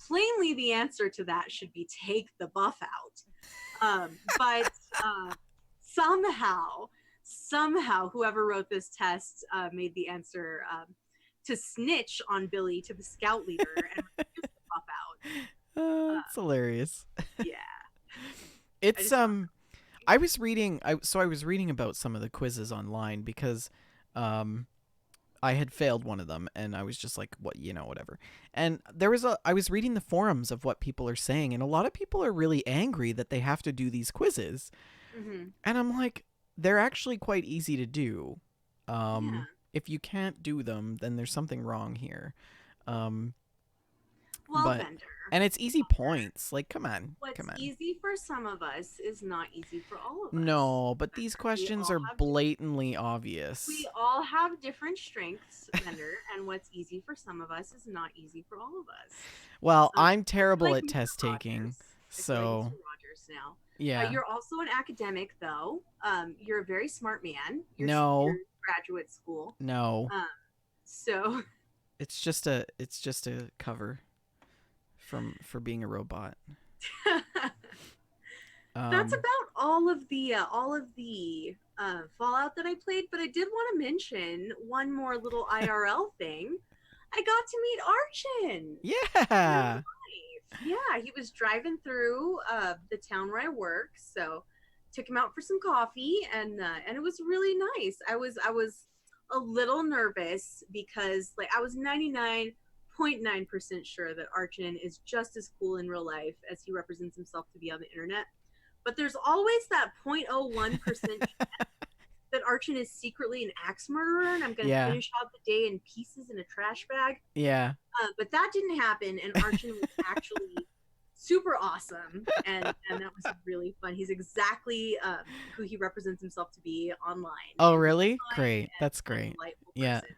Plainly, the answer to that should be take the buff out. But somehow, whoever wrote this test made the answer to snitch on Billy to the scout leader and refuse the buff out. It's hilarious. Yeah. It's I was reading about some of the quizzes online because I had failed one of them, and I was just like, what, whatever. And I was reading the forums of what people are saying, and a lot of people are really angry that they have to do these quizzes. And I'm like, they're actually quite easy to do. If you can't do them, then there's something wrong here. Vendor. And it's easy points. Like, come on. What's easy for some of us is not easy for all of us. No, but these questions are blatantly obvious. We all have different strengths, Vendor, and what's easy for some of us is not easy for all of us. Well, I'm terrible at test taking, so... Rogers now. Yeah. You're also an academic, though. You're a very smart man. You're graduate school. No. So... It's just a cover for being a robot. That's about all of the Fallout that I played, but I did want to mention one more little IRL thing. I got to meet Archon. Yeah. Yeah, he was driving through the town where I work, so took him out for some coffee, and it was really nice. I was a little nervous because I was 99.9% sure that Archon is just as cool in real life as he represents himself to be on the internet. But there's always that 0.01% chance that Archon is secretly an axe murderer, and I'm going to finish out the day in pieces in a trash bag. Yeah. But that didn't happen, and Archon was actually super awesome, and that was really fun. He's exactly who he represents himself to be online. Oh, And he's really? a kind Great. and That's great. delightful Yeah. person.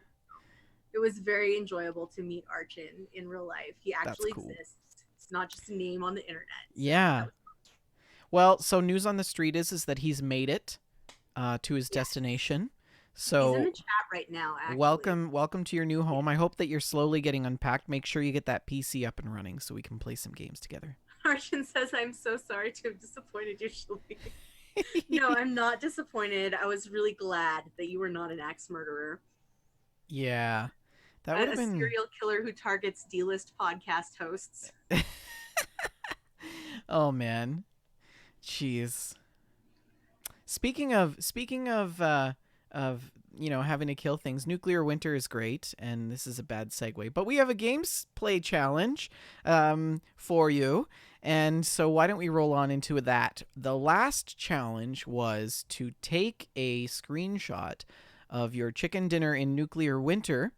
It was very enjoyable to meet Archon in real life. He actually cool. exists. It's not just a name on the internet. So Yeah. that was Well, so news on the street is that he's made it to his Yes. destination. He's So in the chat right now, actually. welcome to your new home. I hope that you're slowly getting unpacked. Make sure you get that PC up and running so we can play some games together. Archon says, I'm so sorry to have disappointed you, Shaline. No, I'm not disappointed. I was really glad that you were not an axe murderer. Yeah. That would have A been serial killer who targets D-list podcast hosts. Oh man. Jeez. Speaking of having to kill things, Nuclear Winter is great, and this is a bad segue, but we have a games play challenge for you, and so why don't we roll on into that? The last challenge was to take a screenshot of your chicken dinner in Nuclear Winter,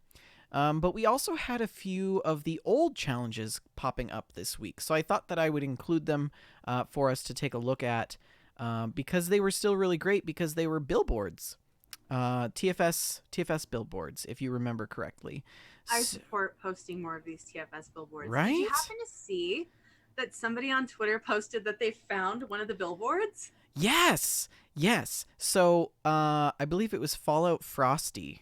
but we also had a few of the old challenges popping up this week, so I thought that I would include them for us to take a look at. Because they were still really great because they were billboards, TFS billboards, if you remember correctly. I support posting more of these TFS billboards. Right? Did you happen to see that somebody on Twitter posted that they found one of the billboards? Yes. So I believe it was Fallout Frosty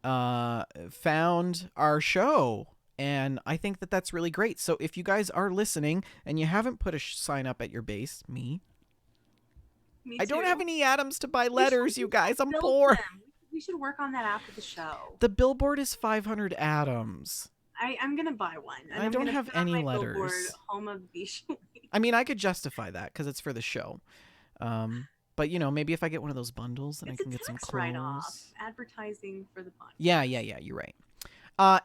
found our show. And I think that that's really great. So if you guys are listening and you haven't put a sign up at your base, Me I don't have any atoms to buy letters, you guys. I'm poor. We should work on that after the show. The billboard is 500 atoms. I'm going to buy one. And I don't have any letters. Billboard, home of the Shaline. I mean, I could justify that because it's for the show. But, maybe if I get one of those bundles, then I can get some clothes. Write-off. Advertising for the bundle. Yeah, you're right.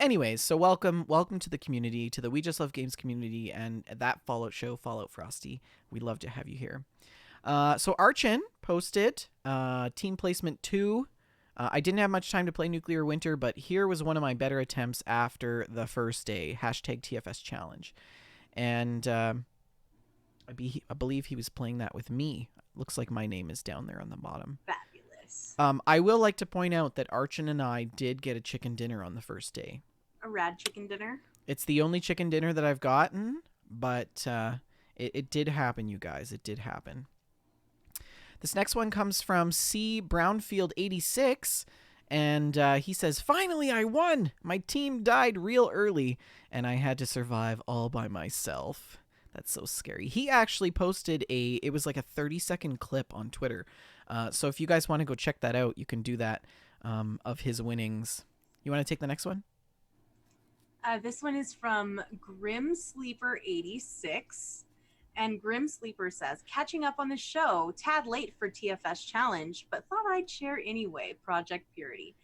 Anyways, so welcome to the community, to the We Just Love Games community, and that Fallout show, Fallout Frosty. We'd love to have you here. So Archon posted Team Placement 2. I didn't have much time to play Nuclear Winter, but here was one of my better attempts after the first day, #TFS Challenge. And I believe he was playing that with me. Looks like my name is down there on the bottom. Fabulous. I will like to point out that Archon and I did get a chicken dinner on the first day. A rad chicken dinner? It's the only chicken dinner that I've gotten, but it did happen, you guys. It did happen. This next one comes from C. Brownfield 86, and he says, "Finally, I won! My team died real early, and I had to survive all by myself." That's so scary. He actually posted it was like a 30-second clip on Twitter. So if you guys want to go check that out, you can do that of his winnings. You want to take the next one? This one is from Grim Sleeper 86. And Grim Sleeper says, catching up on the show, tad late for TFS Challenge, but thought I'd share anyway, Project Purity.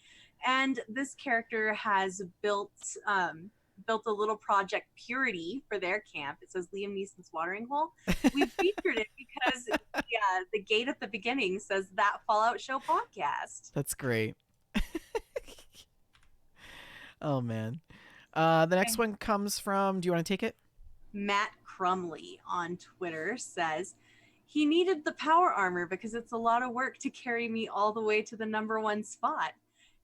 And this character has built a little Project Purity for their camp. It says Liam Neeson's watering hole. We featured it because the gate at the beginning says That Fallout Show podcast. That's great. Oh, man. The next one comes from, do you want to take it? Matt Crumley on Twitter says, he needed the power armor because it's a lot of work to carry me all the way to the #1 spot,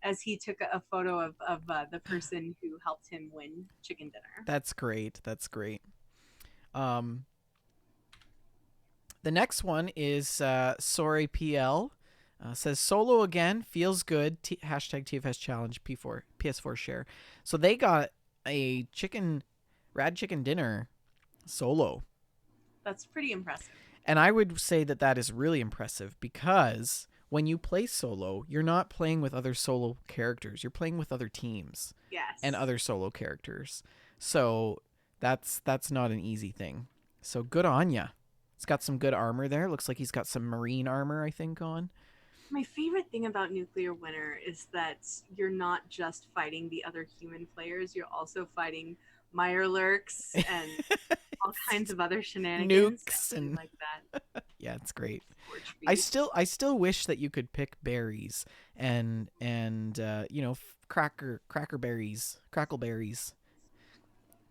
as he took a photo of the person who helped him win chicken dinner. That's great. The next one is Sorry PL. Says solo again, feels good. #TFS Challenge PS4 share. So they got a rad chicken dinner solo. That's pretty impressive. And I would say that is really impressive because when you play solo, you're not playing with other solo characters. You're playing with other teams. Yes. And other solo characters. So that's not an easy thing. So good on ya. It's got some good armor there. Looks like he's got some marine armor, I think, on. My favorite thing about Nuclear Winter is that you're not just fighting the other human players, you're also fighting Mirelurks and all kinds of other shenanigans. Nukes and like that. Yeah, it's great. I still wish that you could pick berries and crackle berries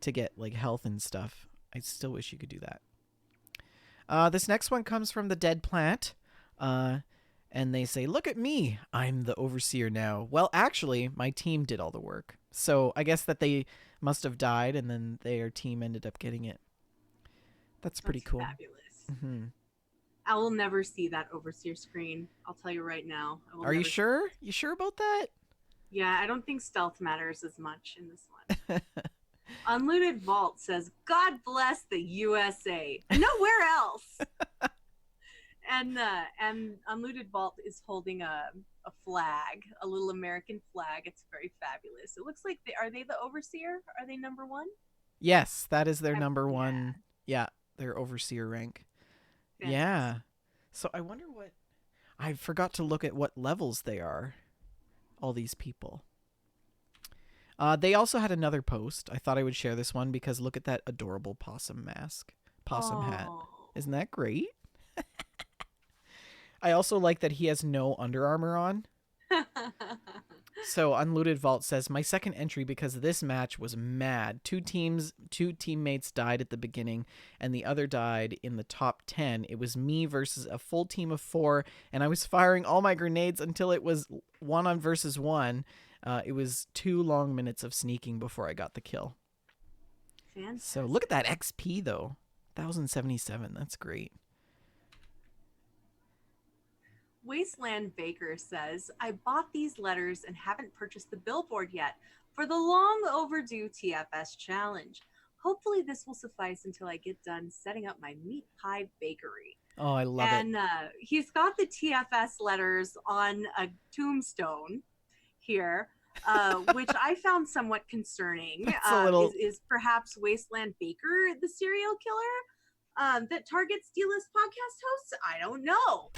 to get like health and stuff. I still wish you could do that. This next one comes from the Dead Plant. And they say, look at me. I'm the overseer now. Well, actually, my team did all the work. So I guess that they must have died and then their team ended up getting it. That's pretty cool. Fabulous. Mm-hmm. I will never see that overseer screen. I'll tell you right now. Are you sure? You sure about that? Yeah, I don't think stealth matters as much in this one. Unlooted Vault says, God bless the USA. Nowhere else. And Unlooted Vault is holding a flag, a little American flag. It's very fabulous. It looks like are they the overseer? Are they number one? Yes, that is their number one. Yeah, their overseer rank. Fantastic. Yeah. So I wonder what... I forgot to look at what levels they are. All these people. They also had another post. I thought I would share this one because look at that adorable possum mask. Possum hat. Isn't that great? I also like that he has no Under Armour on. So Unlooted Vault says, my second entry because this match was mad. Two teammates died at the beginning and the other died in the top 10. It was me versus a full team of 4 and I was firing all my grenades until it was 1 versus 1. It was 2 long minutes of sneaking before I got the kill. Fantastic. So look at that XP though. 1077. That's great. Wasteland Baker says, I bought these letters and haven't purchased the billboard yet for the long overdue TFS challenge. Hopefully this will suffice until I get done setting up my meat pie bakery. Oh, I love it. And he's got the TFS letters on a tombstone here, which I found somewhat concerning. Is perhaps Wasteland Baker the serial killer that targets D-list podcast hosts? I don't know.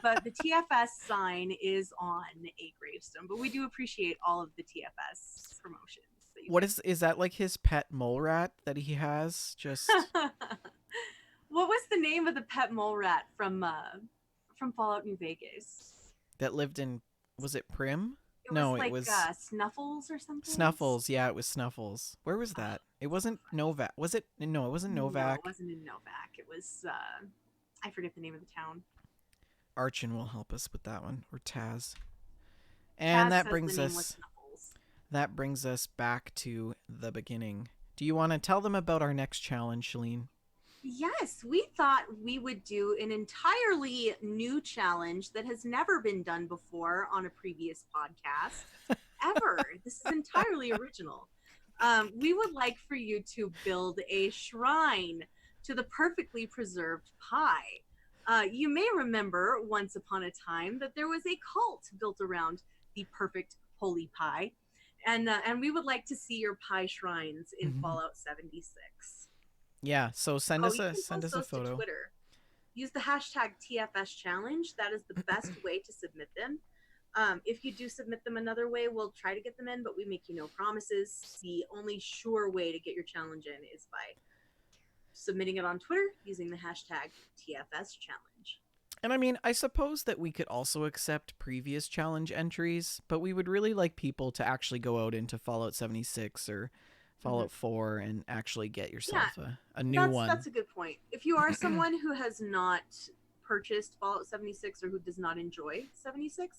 But the TFS sign is on a gravestone. But we do appreciate all of the TFS promotions. What is that like his pet mole rat that he has? Just what was the name of the pet mole rat from Fallout New Vegas? That lived in, was it Prim? It was Snuffles or something. Snuffles, yeah, it was Snuffles. Where was that? It wasn't Novak. Was it? No, it wasn't Novak. No, it wasn't in Novak. It was I forget the name of the town. Archon will help us with that one, or Taz. And that brings us back to the beginning. Do you want to tell them about our next challenge, Shaline? Yes, we thought we would do an entirely new challenge that has never been done before on a previous podcast, ever. This is entirely original. We would like for you to build a shrine to the perfectly preserved pie. You may remember once upon a time that there was a cult built around the perfect holy pie, and we would like to see your pie shrines in Fallout 76. Yeah, so send us a photo. To Twitter. Use the hashtag TFS challenge. That is the best way to submit them. If you do submit them another way, we'll try to get them in, but we make you no promises. The only sure way to get your challenge in is by submitting it on Twitter using the hashtag TFS challenge. And I mean, I suppose that we could also accept previous challenge entries, but we would really like people to actually go out into Fallout 76 or Fallout 4 and actually get yourself a new one. That's a good point. If you are someone who has not purchased Fallout 76 or who does not enjoy 76,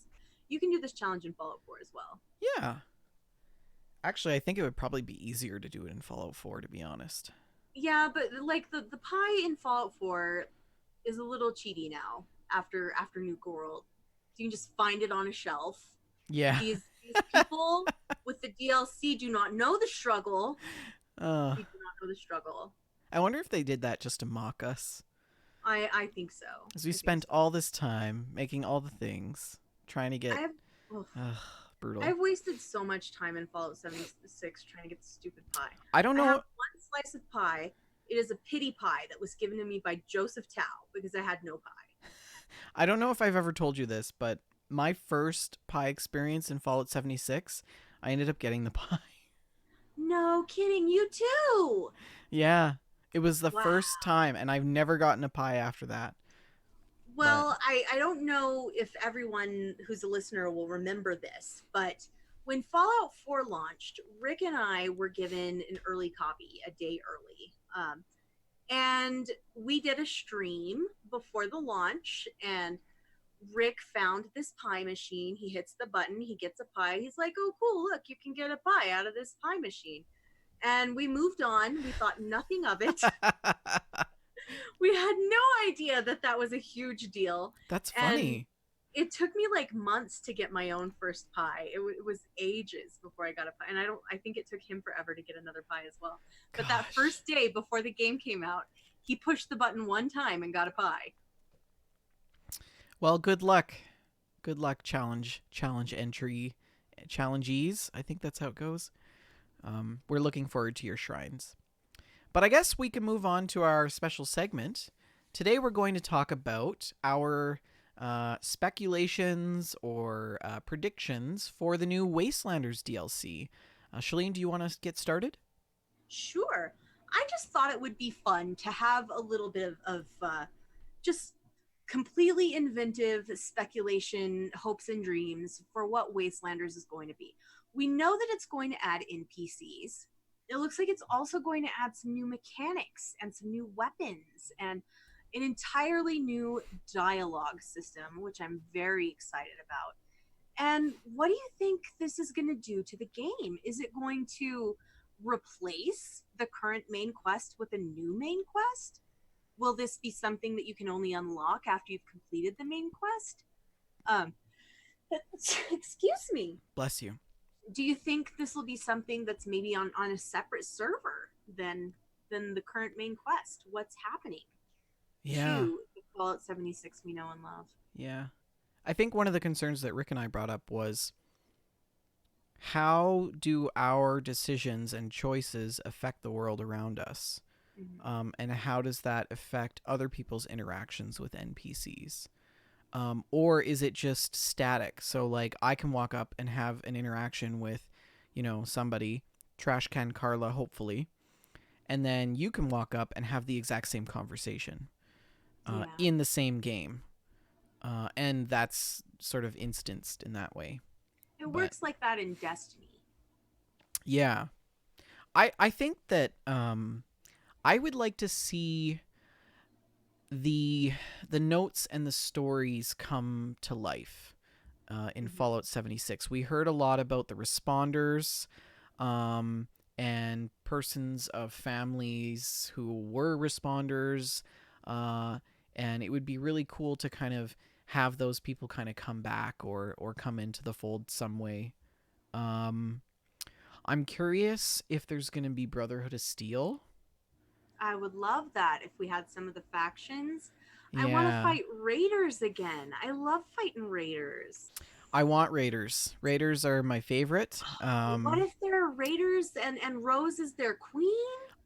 you can do this challenge in Fallout 4 as well. Yeah. Actually, I think it would probably be easier to do it in Fallout 4, to be honest. Yeah, but like the pie in Fallout 4 is a little cheaty now after Nuka World. You can just find it on a shelf. Yeah. These people with the DLC do not know the struggle. We do not know the struggle. I wonder if they did that just to mock us. I think so. Because we spent all this time making all the things, trying to get... brutal. I've wasted so much time in Fallout 76 trying to get the stupid pie. I don't know. I have one slice of pie. It is a pity pie that was given to me by Joseph Tao because I had no pie. I don't know if I've ever told you this, but my first pie experience in Fallout 76, I ended up getting the pie. No kidding, you too. Yeah, it was the first time, and I've never gotten a pie after that. Well, I don't know if everyone who's a listener will remember this, but when Fallout 4 launched, Rick and I were given an early copy, a day early. And we did a stream before the launch, and Rick found this pie machine. He hits the button, he gets a pie. He's like, oh, cool, look, you can get a pie out of this pie machine. And we moved on. We thought nothing of it. We had no idea that that was a huge deal. That's funny. And it took me like months to get my own first pie. It was ages before I got a pie. And I think it took him forever to get another pie as well. But that first day before the game came out, he pushed the button one time and got a pie. Well, good luck. Good luck, challenge entry, challengees. I think that's how it goes. We're looking forward to your shrines. But I guess we can move on to our special segment. Today we're going to talk about our speculations or predictions for the new Wastelanders DLC. Shaline, do you want to get started? Sure. I just thought it would be fun to have a little bit of just completely inventive speculation, hopes and dreams for what Wastelanders is going to be. We know that it's going to add NPCs. It looks like it's also going to add some new mechanics and some new weapons and an entirely new dialogue system, which I'm very excited about. And what do you think this is going to do to the game? Is it going to replace the current main quest with a new main quest? Will this be something that you can only unlock after you've completed the main quest? Excuse me. Bless you. Do you think this will be something that's maybe on a separate server than the current main quest? What's happening? Yeah. To the Fallout 76 we know and love. Yeah. I think one of the concerns that Rick and I brought up was how do our decisions and choices affect the world around us? Mm-hmm. And how does that affect other people's interactions with NPCs? Or is it just static? So like I can walk up and have an interaction with, somebody, Trash Can Carla, hopefully, and then you can walk up and have the exact same conversation in the same game. And that's sort of instanced in that way. It works like that in Destiny. Yeah. I think that I would like to see the notes and the stories come to life in Fallout 76. We heard a lot about the responders and persons of families who were responders, and it would be really cool to kind of have those people kind of come back or come into the fold some way. I'm curious if there's going to be Brotherhood of Steel. I would love that if we had some of the factions. Yeah. I want to fight raiders again. I love fighting raiders. I want raiders. Raiders are my favorite. What if there are raiders and Rose is their queen?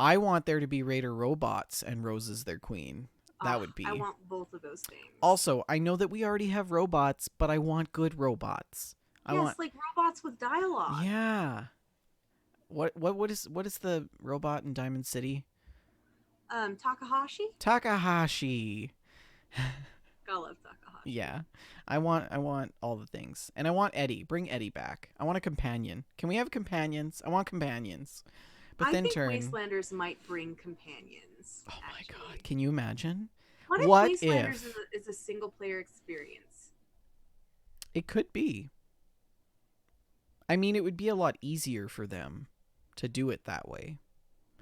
I want there to be raider robots and Rose is their queen. That would be. I want both of those things. Also, I know that we already have robots, but I want good robots. Like robots with dialogue. Yeah. What is the robot in Diamond City? Takahashi. I love Takahashi. Yeah, I want all the things, and I want Eddie. Bring Eddie back. I want a companion. Can we have companions? I want companions. But I then think Wastelanders might bring companions. Oh my god! Can you imagine? What if Wastelanders is a single player experience? It could be. I mean, it would be a lot easier for them to do it that way.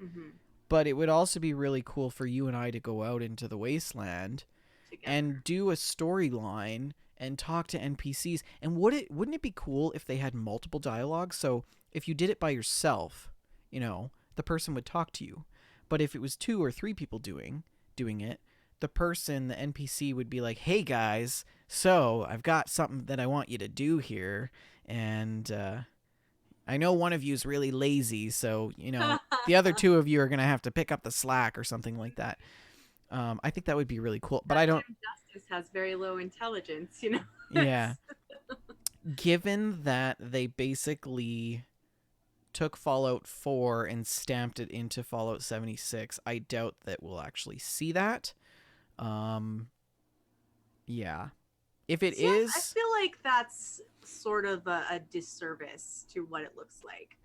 Mm-hmm. But it would also be really cool for you and I to go out into the wasteland together and do a storyline and talk to NPCs. And wouldn't it be cool if they had multiple dialogues? So if you did it by yourself, the person would talk to you. But if it was 2 or 3 people doing it, the NPC would be like, hey guys, so I've got something that I want you to do here. And I know one of you is really lazy, so, the other 2 of you are going to have to pick up the slack or something like that. I think that would be really cool. But I don't... Justice has very low intelligence, Yeah. Given that they basically took Fallout 4 and stamped it into Fallout 76, I doubt that we'll actually see that. Yeah. If it is... I feel like that's sort of a disservice to what it looks like.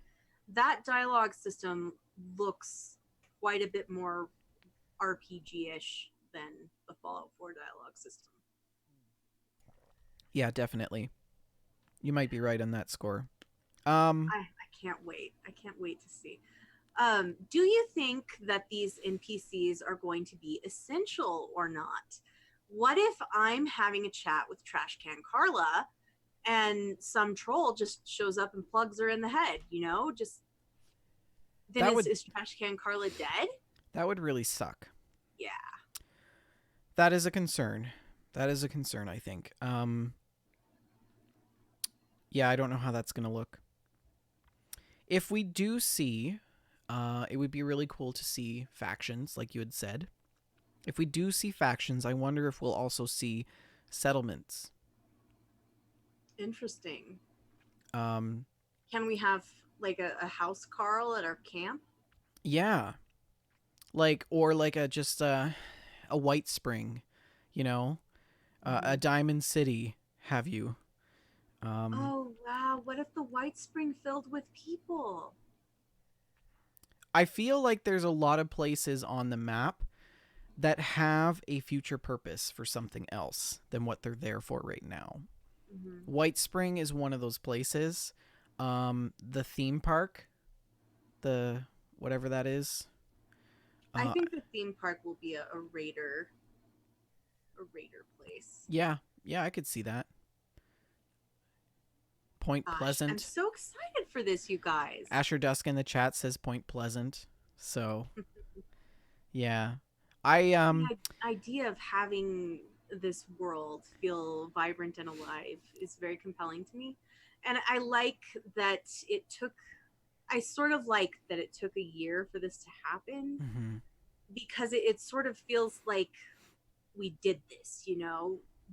That dialogue system looks quite a bit more RPG-ish than the Fallout 4 dialogue system. Yeah, definitely. You might be right on that score. I can't wait. I can't wait to see. Do you think that these NPCs are going to be essential or not? What if I'm having a chat with Trash Can Carla and some troll just shows up and plugs her in the head, just then is Trash Can Carla dead? That would really suck. Yeah. That is a concern. I think. Yeah, I don't know how that's going to look. If we do see, it would be really cool to see factions, like you had said. If we do see factions, I wonder if we'll also see settlements. Interesting. Can we have like a house Carl at our camp? Yeah. Or just a White Spring, a Diamond City, have you. Oh, wow. What if the White Spring filled with people? I feel like there's a lot of places on the map that have a future purpose for something else than what they're there for right now. Mm-hmm. White Spring is one of those places. The theme park, the whatever that is. I think the theme park will be a raider place. Yeah, I could see that. Point Pleasant. I'm so excited for this, you guys. Asher Dusk in the chat says Point Pleasant. So, yeah. The idea of having this world feel vibrant and alive is very compelling to me. And I like that I sort of like that it took a year for this to happen, because it sort of feels like we did this,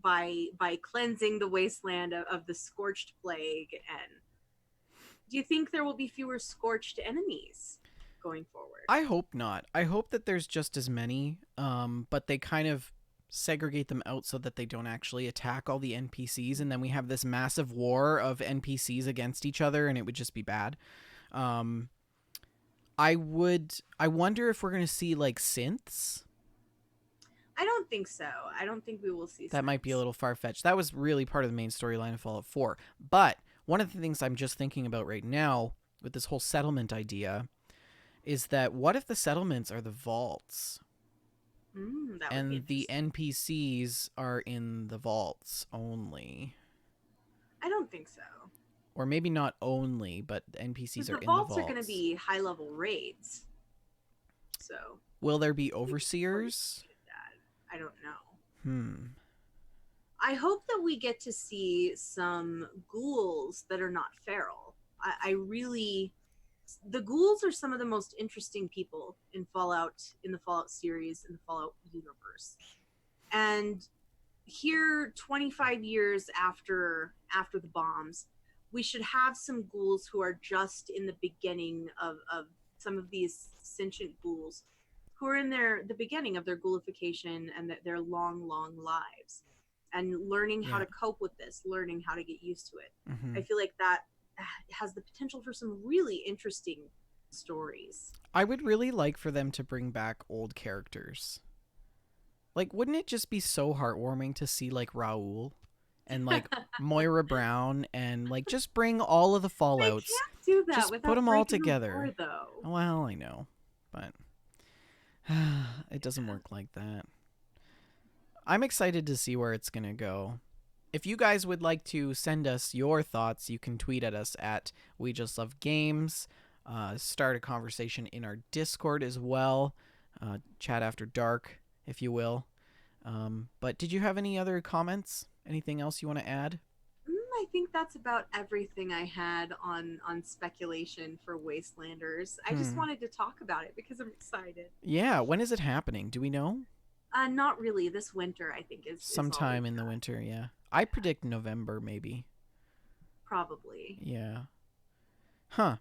by cleansing the wasteland of the scorched plague. And do you think there will be fewer scorched enemies going forward? I hope not. I hope that there's just as many, but they kind of segregate them out so that they don't actually attack all the NPCs, and then we have this massive war of NPCs against each other, and it would just be bad. I wonder if we're going to see synths. I don't think so. I don't think we will see that. Might be a little far-fetched. That was really part of the main storyline of Fallout 4. But one of the things I'm just thinking about right now with this whole settlement idea is that what if the settlements are the vaults? And the NPCs are in the vaults only. I don't think so. Or maybe not only, but NPCs are in the vaults. The vaults are going to be high-level raids. So will there be overseers? I don't know. I hope that we get to see some ghouls that are not feral. The ghouls are some of the most interesting people in the Fallout series, in the Fallout universe. And here, 25 years after the bombs, we should have some ghouls who are just in the beginning of some of these sentient ghouls who are in the beginning of their ghoulification and their long lives, and learning how to cope with this, learning how to get used to it. I feel like that has the potential for some really interesting stories. I would really like for them to bring back old characters. Wouldn't it just be so heartwarming to see Raoul and Moira Brown and just bring all of the Fallouts? They can't do that just without put them all breaking together. The war, though. Well, I know, but it doesn't work like that. I'm excited to see where it's gonna go. If you guys would like to send us your thoughts, you can tweet at us at We Just Love Games. Start a conversation in our Discord as well. Chat after dark, if you will. But did you have any other comments? Anything else you want to add? I think that's about everything I had on speculation for Wastelanders. I just wanted to talk about it because I'm excited. Yeah, when is it happening? Do we know? Not really. This winter, I think, is sometime in the winter. Yeah, I predict November, maybe. Probably. Yeah. Huh.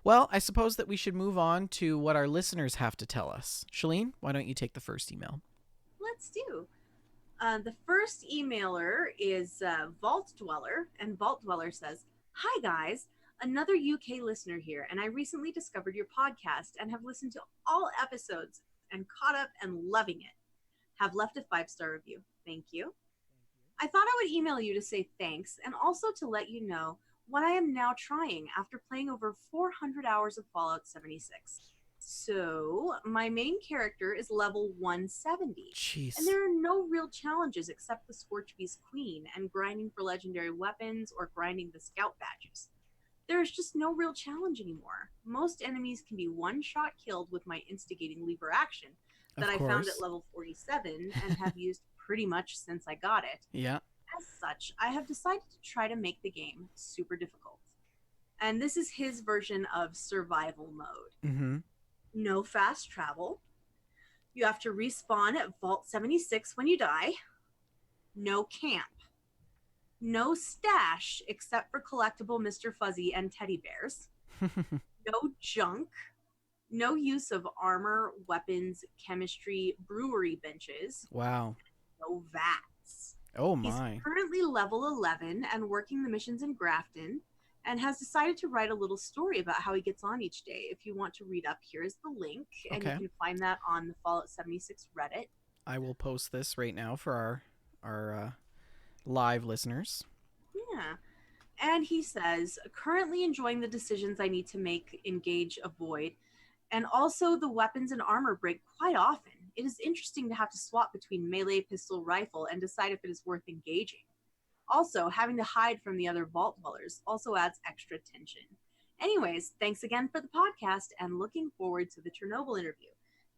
Well, I suppose that we should move on to what our listeners have to tell us. Shaline, why don't you take the first email? Let's do. The first emailer is Vault Dweller, and Vault Dweller says, "Hi guys, another UK listener here, and I recently discovered your podcast and have listened to all episodes and caught up and loving it. Have left a 5-star review. Thank you. I thought I would email you to say thanks and also to let you know what I am now trying after playing over 400 hours of Fallout 76. So, my main character is level 170. Jeez. And there are no real challenges except the Scorchbeast Queen and grinding for legendary weapons or grinding the scout badges. There is just no real challenge anymore. Most enemies can be one-shot killed with my instigating lever action that I found at level 47 and have used pretty much since I got it. Yeah. As such, I have decided to try to make the game super difficult. And this is his version of survival mode. Mm-hmm. No fast travel. You have to respawn at Vault 76 when you die. No camp. No stash except for collectible Mr. Fuzzy and teddy bears. No junk. No use of armor, weapons, chemistry, brewery benches. Wow. No vats. Oh my. He's currently level 11 and working the missions in Grafton, and has decided to write a little story about how he gets on each day. If you want to read up, here's the link, and you can find that on the Fallout 76 Reddit. I will post this right now for our live listeners. Yeah. And he says, currently enjoying the decisions I need to make, engage, avoid, and also the weapons and armor break quite often. It is interesting to have to swap between melee, pistol, rifle, and decide if it is worth engaging. Also, having to hide from the other vault dwellers also adds extra tension. Anyways, thanks again for the podcast and looking forward to the Chernobyl interview.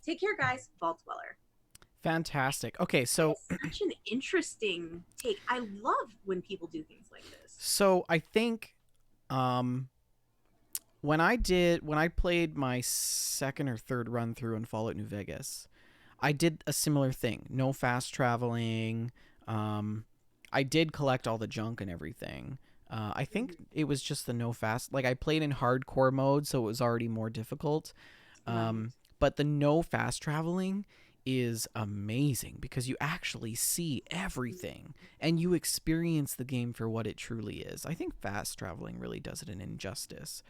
Take care, guys. Vault Dweller. Fantastic. Okay, so it's such an interesting take. I love when people do things like this. So I think when I played my second or third run through in Fallout New Vegas, I did a similar thing. No fast traveling. I did collect all the junk and everything. I think it was just the no fast. Like I played in hardcore mode, so it was already more difficult. But the no fast traveling is amazing because you actually see everything and you experience the game for what it truly is. I think fast traveling really does it an injustice.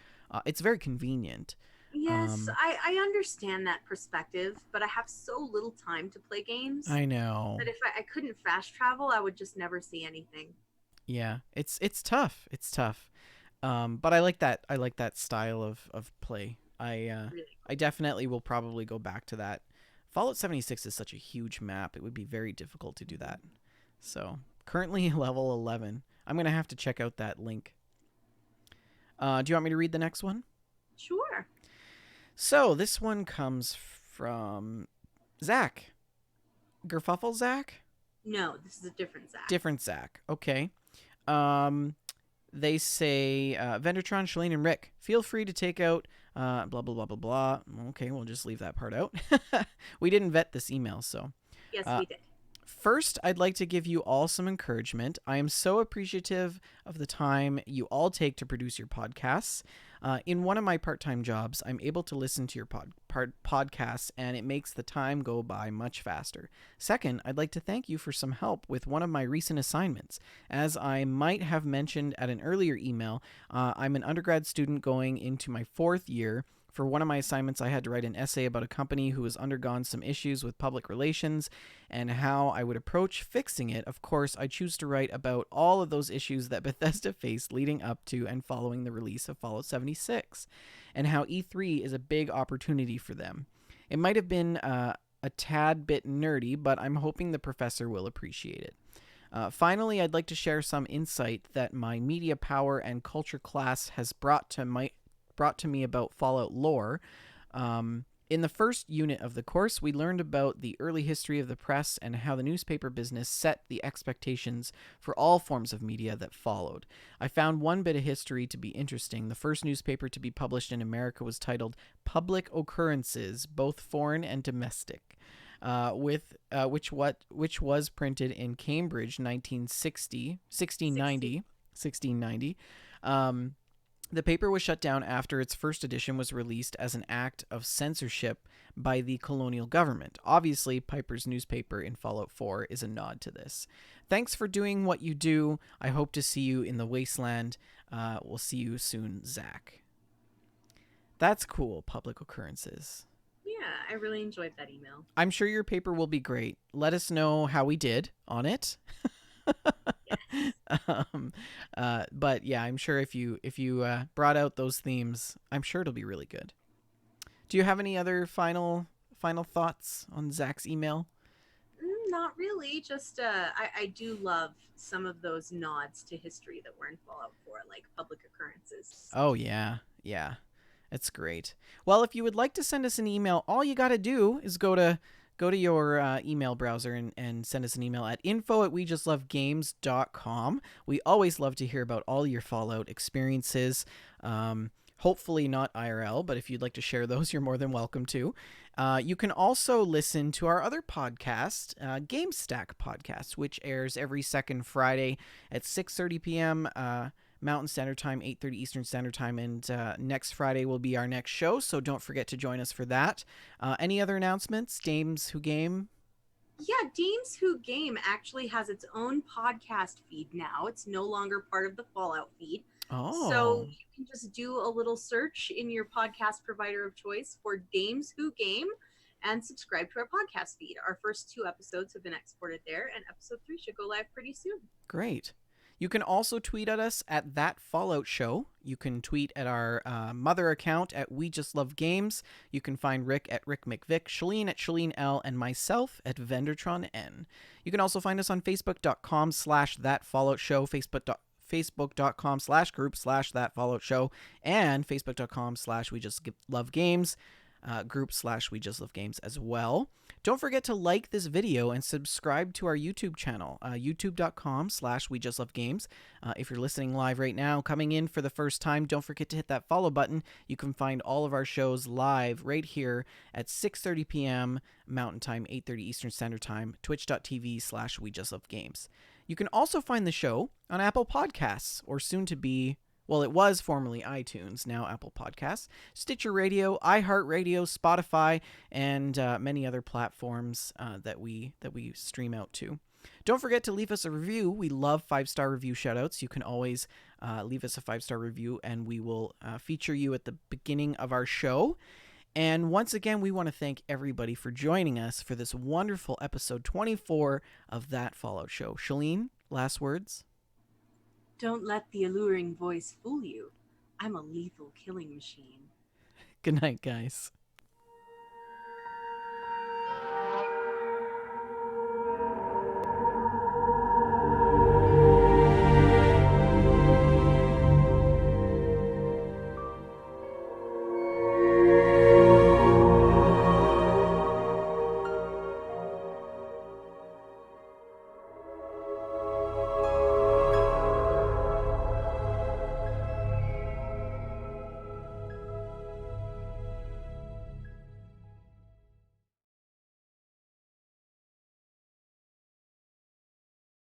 It's very convenient. Yes, I understand that perspective, but I have so little time to play games. I know. That if I couldn't fast travel, I would just never see anything. Yeah, it's tough. It's tough. But I like that. I like that style of play. Really cool. I definitely will probably go back to that. Fallout 76 is such a huge map. It would be very difficult to do that. So currently level 11. I'm going to have to check out that link. Do you want me to read the next one? Sure. So this one comes from Zach. Gerfuffle Zach? No, this is a different Zach. Different Zach. Okay. They say, Vendertron, Shaline, and Rick, feel free to take out blah, blah, blah, blah, blah. Okay, we'll just leave that part out. We didn't vet this email, so. Yes, we did. First, I'd like to give you all some encouragement. I am so appreciative of the time you all take to produce your podcasts. In one of my part-time jobs, I'm able to listen to your podcasts, and it makes the time go by much faster. Second, I'd like to thank you for some help with one of my recent assignments. As I might have mentioned at an earlier email, I'm an undergrad student going into my 4th year. For one of my assignments, I had to write an essay about a company who has undergone some issues with public relations and how I would approach fixing it. Of course, I choose to write about all of those issues that Bethesda faced leading up to and following the release of Fallout 76, and how E3 is a big opportunity for them. It might have been a tad bit nerdy, but I'm hoping the professor will appreciate it. Finally, I'd like to share some insight that my media power and culture class has brought to me about Fallout lore. In the first unit of the course, we learned about the early history of the press and how the newspaper business set the expectations for all forms of media that followed. I found one bit of history to be interesting. The first newspaper to be published in America was titled Public Occurrences, both foreign and domestic, which was printed in Cambridge 1690. The paper was shut down after its first edition was released as an act of censorship by the colonial government. Obviously, Piper's newspaper in Fallout 4 is a nod to this. Thanks for doing what you do. I hope to see you in the Wasteland. We'll see you soon, Zach. That's cool, Public Occurrences. I really enjoyed that email. I'm sure your paper will be great. Let us know how we did on it. But yeah, I'm sure if you brought out those themes, I'm sure it'll be really good. Do you have any other final thoughts on Zach's email? Not really. Just I do love some of those nods to history that were in Fallout 4, like public occurrences. Oh yeah, yeah, it's great. Well, if you would like to send us an email, all you got to do is go to your email browser and send us an email at info@wejustlovegames.com. We always love to hear about all your Fallout experiences. Hopefully not IRL, but if you'd like to share those, you're more than welcome to. You can also listen to our other podcast, Game Stack Podcast, which airs every second Friday at 6:30 p.m. Mountain Standard Time, 8:30 Eastern Standard Time, and next Friday will be our next show, so don't forget to join us for that. Any other announcements? Dames Who Game? Yeah, Dames Who Game actually has its own podcast feed now. It's no longer part of the Fallout feed. Oh. So you can just do a little search in your podcast provider of choice for Dames Who Game and subscribe to our podcast feed. Our first 2 episodes have been exported there, and episode 3 should go live pretty soon. Great. You can also tweet at us at That Fallout Show. You can tweet at our mother account at We Just Love Games. You can find Rick at Rick McVick, Shaline at Shaline L, and myself at Vendortron N. You can also find us on Facebook.com/That Fallout Show, Facebook.com/group/That Fallout Show, and Facebook.com/We Just Love Games. Group/We Just Love Games as well. Don't forget to like this video and subscribe to our YouTube channel, youtube.com/We Just Love Games. If you're listening live right now, coming in for the first time, don't forget to hit that follow button. You can find all of our shows live right here at 6:30 p.m. Mountain Time, 8:30 Eastern Standard Time, twitch.tv/We Just Love Games. You can also find the show on Apple Podcasts, or soon to be, well, it was formerly iTunes, now Apple Podcasts, Stitcher Radio, iHeartRadio, Spotify, and many other platforms that we stream out to. Don't forget to leave us a review. We love 5-star review shoutouts. You can always leave us a 5-star review, and we will feature you at the beginning of our show. And once again, we want to thank everybody for joining us for this wonderful episode 24 of That Fallout Show. Shaline, last words? Don't let the alluring voice fool you. I'm a lethal killing machine. Good night, guys.